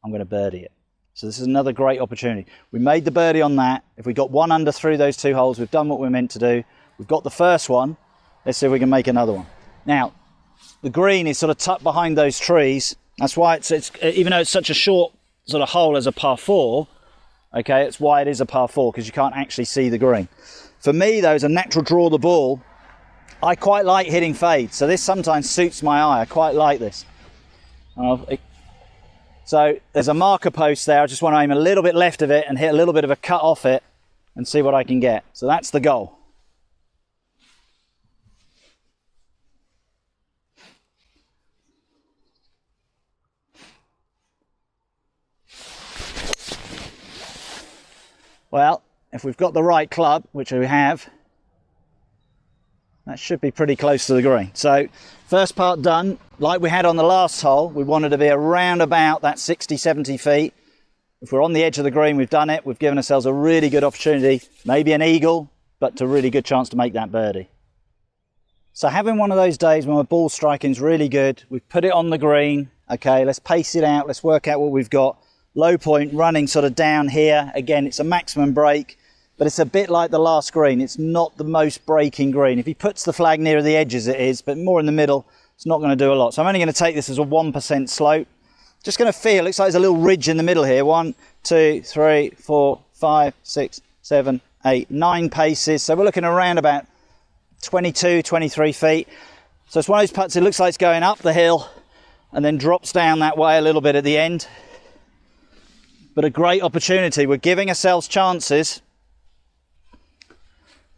I'm going to birdie it. So this is another great opportunity. We made the birdie on that. If we got 1 under through those 2 holes, we've done what we're meant to do. We've got the first one. Let's see if we can make another one. Now, the green is sort of tucked behind those trees. That's why it's even though it's such a short sort of hole as a par 4, okay, it's why it is a par 4, because you can't actually see the green. For me, though, as a natural draw of the ball, I quite like hitting fades. So this sometimes suits my eye. I quite like this. So there's a marker post there. I just want to aim a little bit left of it and hit a little bit of a cut off it and see what I can get. So that's the goal. Well, if we've got the right club, which we have, that should be pretty close to the green. So first part done. Like we had on the last hole, we wanted to be around about that 60, 70 feet. If we're on the edge of the green, we've done it. We've given ourselves a really good opportunity, maybe an eagle, but a really good chance to make that birdie. So having one of those days when my ball striking is really good, we've put it on the green. Okay, let's pace it out. Let's work out what we've got. Low point running sort of down here. Again, it's a maximum break, but it's a bit like the last green. It's not the most breaking green. If he puts the flag nearer the edges, it is, but more in the middle, it's not going to do a lot. So I'm only going to take this as a 1% slope. Just going to feel, looks like there's a little ridge in the middle here. 1, 2, 3, 4, 5, 6, 7, 8, 9 paces. So we're looking around about 22, 23 feet. So it's one of those putts, it looks like it's going up the hill and then drops down that way a little bit at the end. But a great opportunity. We're giving ourselves chances.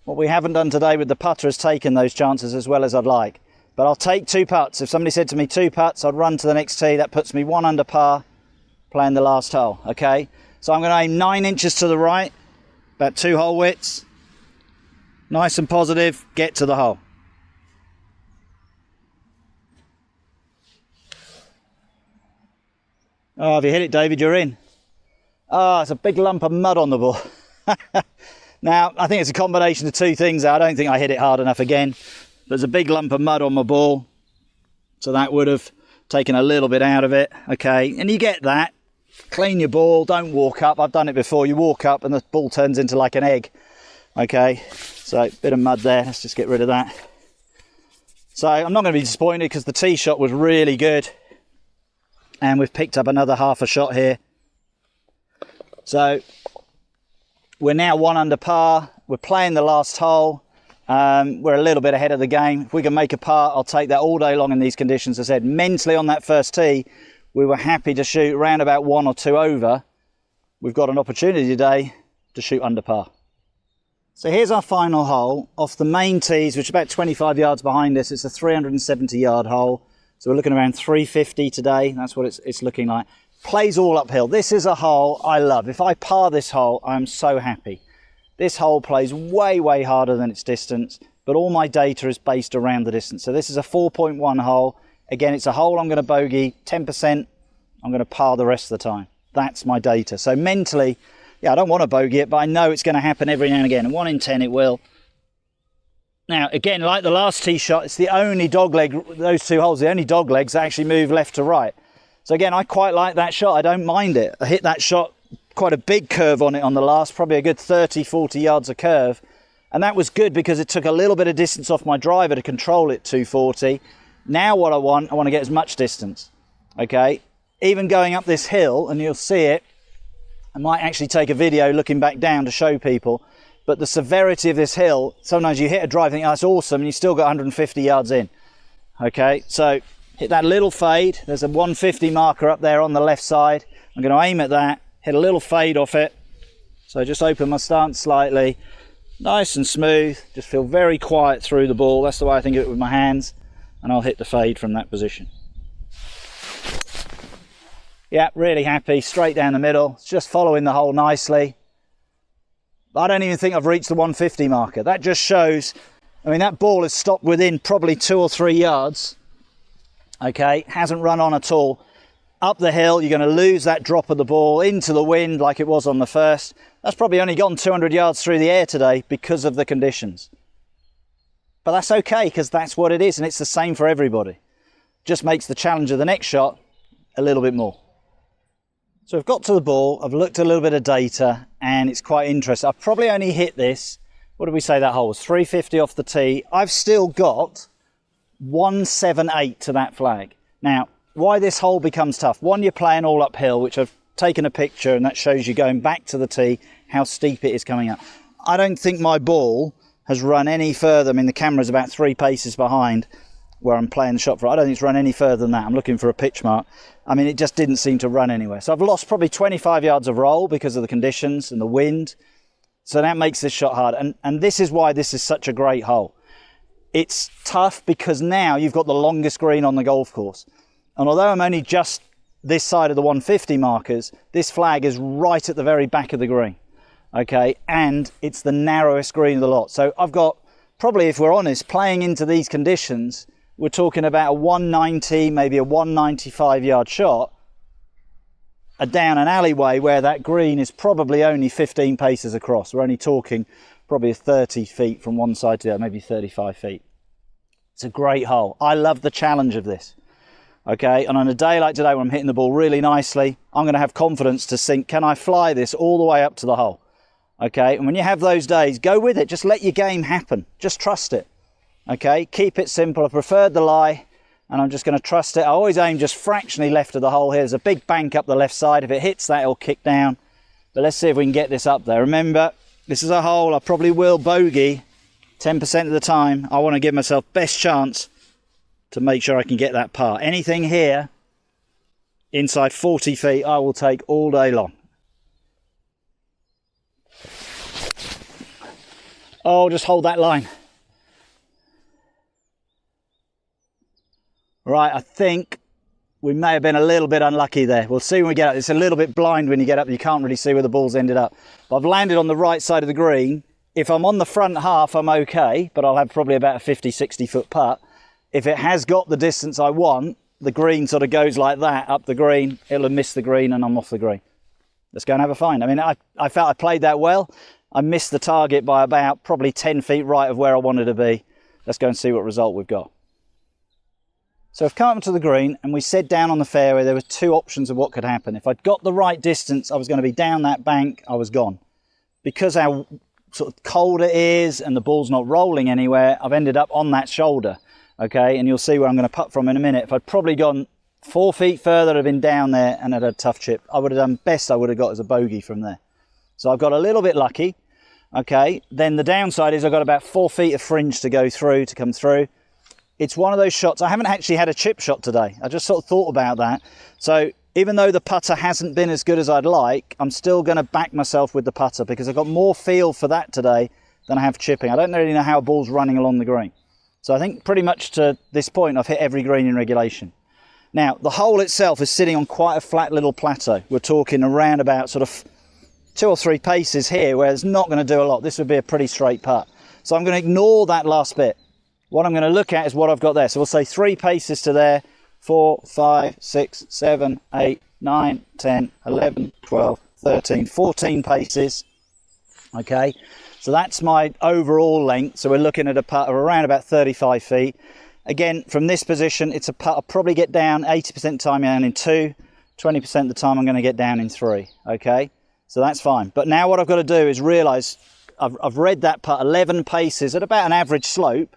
What we haven't done today with the putter is taken those chances as well as I'd like. But I'll take 2 putts. If somebody said to me 2 putts, I'd run to the next tee. That puts me 1 under par playing the last hole. Okay, so I'm going to aim 9 inches to the right, about 2 hole widths. Nice and positive. Get to the hole. Oh, have you hit it, David? You're in. Oh, it's a big lump of mud on the ball. Now, I think it's a combination of 2 things. I don't think I hit it hard enough again. There's a big lump of mud on my ball, so that would have taken a little bit out of it. Okay, and you get that. Clean your ball, don't walk up. I've done it before. You walk up and the ball turns into like an egg. Okay, so a bit of mud there. Let's just get rid of that. So I'm not going to be disappointed because the tee shot was really good. And we've picked up another half a shot here. So we're now 1 under par. We're playing the last hole. We're a little bit ahead of the game. If we can make a par, I'll take that all day long in these conditions. As I said, mentally on that first tee, we were happy to shoot around about 1 or 2 over. We've got an opportunity today to shoot under par. So here's our final hole off the main tees, which is about 25 yards behind us. It's a 370 yard hole. So we're looking around 350 today. That's what it's looking like. Plays all uphill. This is a hole I love. If I par this hole, I'm so happy. This hole plays way, way harder than its distance, but all my data is based around the distance. So this is a 4.1 hole. Again, it's a hole I'm going to bogey 10%. I'm going to par the rest of the time. That's my data. So mentally, yeah, I don't want to bogey it, but I know it's going to happen every now and again. And 1 in 10 it will. Now, again, like the last tee shot, it's the only dogleg, those two holes, the only dog legs that actually move left to right. So again, I quite like that shot. I don't mind it. I hit that shot, quite a big curve on it on the last, probably a good 30, 40 yards of curve. And that was good because it took a little bit of distance off my driver to control it 240. Now what I want to get as much distance, okay? Even going up this hill, and you'll see it, I might actually take a video looking back down to show people, but the severity of this hill, sometimes you hit a drive and think, oh, that's awesome, and you still got 150 yards in, okay? So hit that little fade. There's a 150 marker up there on the left side. I'm going to aim at that, hit a little fade off it. So just open my stance slightly, nice and smooth, just feel very quiet through the ball. That's the way I think of it with my hands, and I'll hit the fade from that position. Yeah, really happy, straight down the middle. It's just following the hole nicely. I don't even think I've reached the 150 marker. That just shows, I mean, that ball has stopped within probably 2 or 3 yards. Okay, hasn't run on at all. Up the hill, you're going to lose that drop of the ball into the wind like it was on the first. That's probably only gone 200 yards through the air today because of the conditions. But that's okay, because that's what it is, and it's the same for everybody. Just makes the challenge of the next shot a little bit more. So I've got to the ball, I've looked at a little bit of data, and it's quite interesting. I've probably only hit this, what did we say that hole was? 350 off the tee. I've still got 178 to that flag. Now, why this hole becomes tough? One, you're playing all uphill, which I've taken a picture, and that shows you going back to the tee, how steep it is coming up. I don't think my ball has run any further. I mean, the camera's about 3 paces behind where I'm playing the shot for. I don't think it's run any further than that. I'm looking for a pitch mark. I mean, it just didn't seem to run anywhere. So I've lost probably 25 yards of roll because of the conditions and the wind. So that makes this shot hard. And this is why this is such a great hole. It's tough because now you've got the longest green on the golf course. And although I'm only just this side of the 150 markers, this flag is right at the very back of the green. Okay, and it's the narrowest green of the lot. So I've got, probably if we're honest, playing into these conditions, we're talking about a 190, maybe a 195 yard shot down an alleyway where that green is probably only 15 paces across. We're only talking probably 30 feet from one side to the other, maybe 35 feet. It's a great hole. I love the challenge of this. Okay, and on a day like today when I'm hitting the ball really nicely, I'm going to have confidence to think, can I fly this all the way up to the hole? Okay, and when you have those days, go with it. Just let your game happen. Just trust it. Okay, keep it simple. I preferred the lie, and I'm just going to trust it. I always aim just fractionally left of the hole here. There's a big bank up the left side. If it hits that, it'll kick down. But let's see if we can get this up there. Remember, this is a hole I probably will bogey 10% of the time. I want to give myself best chance to make sure I can get that par. Anything here inside 40 feet, I will take all day long. Oh, just hold that line. Right, I think we may have been a little bit unlucky there. We'll see when we get up. It's a little bit blind when you get up. You can't really see where the ball's ended up. But I've landed on the right side of the green. If I'm on the front half, I'm okay, but I'll have probably about a 50, 60 foot putt. If it has got the distance I want, the green sort of goes like that up the green. It'll have missed the green and I'm off the green. Let's go and have a find. I mean, I felt I played that well. I missed the target by about probably 10 feet right of where I wanted to be. Let's go and see what result we've got. So I've come up to the green and we said down on the fairway there were 2 options of what could happen. If I'd got the right distance, I was going to be down that bank, I was gone. Because how sort of cold it is and the ball's not rolling anywhere, I've ended up on that shoulder. Okay, and you'll see where I'm going to putt from in a minute. If I'd probably gone 4 feet further, I'd have been down there and had a tough chip. I would have done best I would have got as a bogey from there. So I've got a little bit lucky. Okay, then the downside is I've got about 4 feet of fringe to go through, to come through. It's one of those shots. I haven't actually had a chip shot today. I just sort of thought about that. So even though the putter hasn't been as good as I'd like, I'm still going to back myself with the putter because I've got more feel for that today than I have chipping. I don't really know how a ball's running along the green. So I think pretty much to this point I've hit every green in regulation. Now, the hole itself is sitting on quite a flat little plateau. We're talking around about sort of 2 or 3 paces here where it's not going to do a lot. This would be a pretty straight putt. So I'm going to ignore that last bit. What I'm going to look at is what I've got there. So we'll say 3 paces to there, 4, 5, 6, 7, 8, 9, 10, 11, 12, 13, 14 paces. Okay, so that's my overall length. So we're looking at a putt of around about 35 feet. Again, from this position, it's a putt I'll probably get down 80% of the time down in 2, 20% of the time I'm going to get down in 3. Okay, so that's fine. But now what I've got to do is realise I've read that putt 11 paces at about an average slope,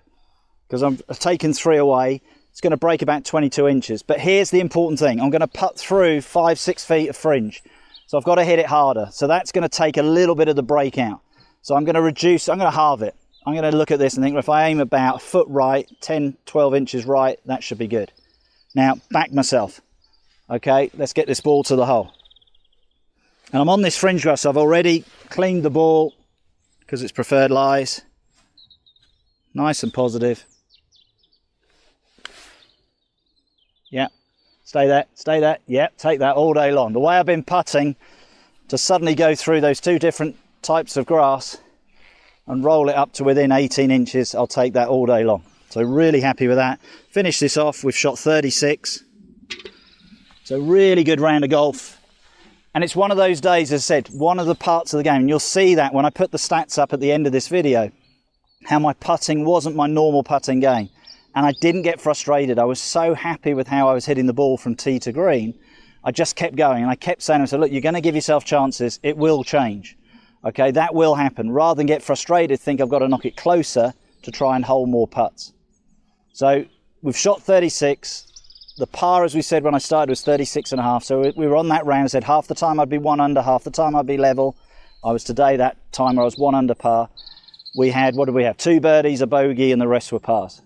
because I've taken 3 away. It's going to break about 22 inches. But here's the important thing. I'm going to putt through 5, 6 feet of fringe. So I've got to hit it harder. So that's going to take a little bit of the break out. So I'm going to reduce, I'm going to halve it. I'm going to look at this and think, well, if I aim about a foot right, 10, 12 inches right, that should be good. Now, back myself. Okay, let's get this ball to the hole. And I'm on this fringe grass. So I've already cleaned the ball because it's preferred lies. Nice and positive. Yeah, stay there. Yeah, take that all day long. The way I've been putting, to suddenly go through those 2 different types of grass and roll it up to within 18 inches, I'll take that all day long. So really happy with that. Finish this off, we've shot 36. So really good round of golf. And it's one of those days, as I said, one of the parts of the game, and you'll see that when I put the stats up at the end of this video, how my putting wasn't my normal putting game. And I didn't get frustrated. I was so happy with how I was hitting the ball from tee to green. I just kept going, and I kept saying to myself, look, you're going to give yourself chances. It will change. Okay, that will happen. Rather than get frustrated, think I've got to knock it closer to try and hold more putts. So we've shot 36. The par, as we said when I started, was 36.5. So we were on that round. I said half the time I'd be 1 under, half the time I'd be level. I was today that time where I was 1 under par. We had, what did we have? 2 birdies, a bogey, and the rest were pars.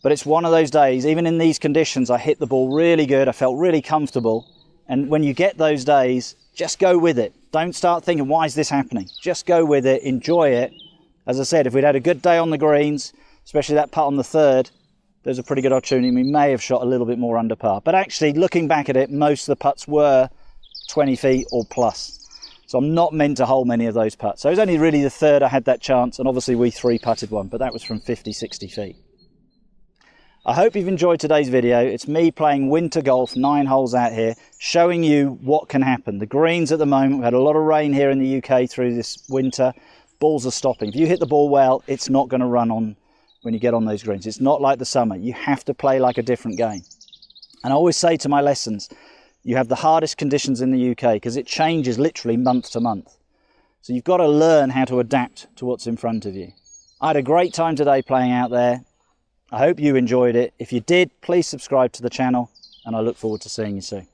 But it's one of those days, even in these conditions, I hit the ball really good. I felt really comfortable. And when you get those days, just go with it. Don't start thinking, why is this happening? Just go with it, enjoy it. As I said, if we'd had a good day on the greens, especially that putt on the 3rd, there's a pretty good opportunity. We may have shot a little bit more under par. But actually, looking back at it, most of the putts were 20 feet or plus. So I'm not meant to hold many of those putts. So it was only really the 3rd I had that chance, and obviously we 3-putted one, but that was from 50, 60 feet. I hope you've enjoyed today's video. It's me playing winter golf, 9 holes out here, showing you what can happen. The greens at the moment, we've had a lot of rain here in the UK through this winter. Balls are stopping. If you hit the ball well, it's not going to run on when you get on those greens. It's not like the summer. You have to play like a different game. And I always say to my lessons, you have the hardest conditions in the UK because it changes literally month to month. So you've got to learn how to adapt to what's in front of you. I had a great time today playing out there. I hope you enjoyed it. If you did, please subscribe to the channel, and I look forward to seeing you soon.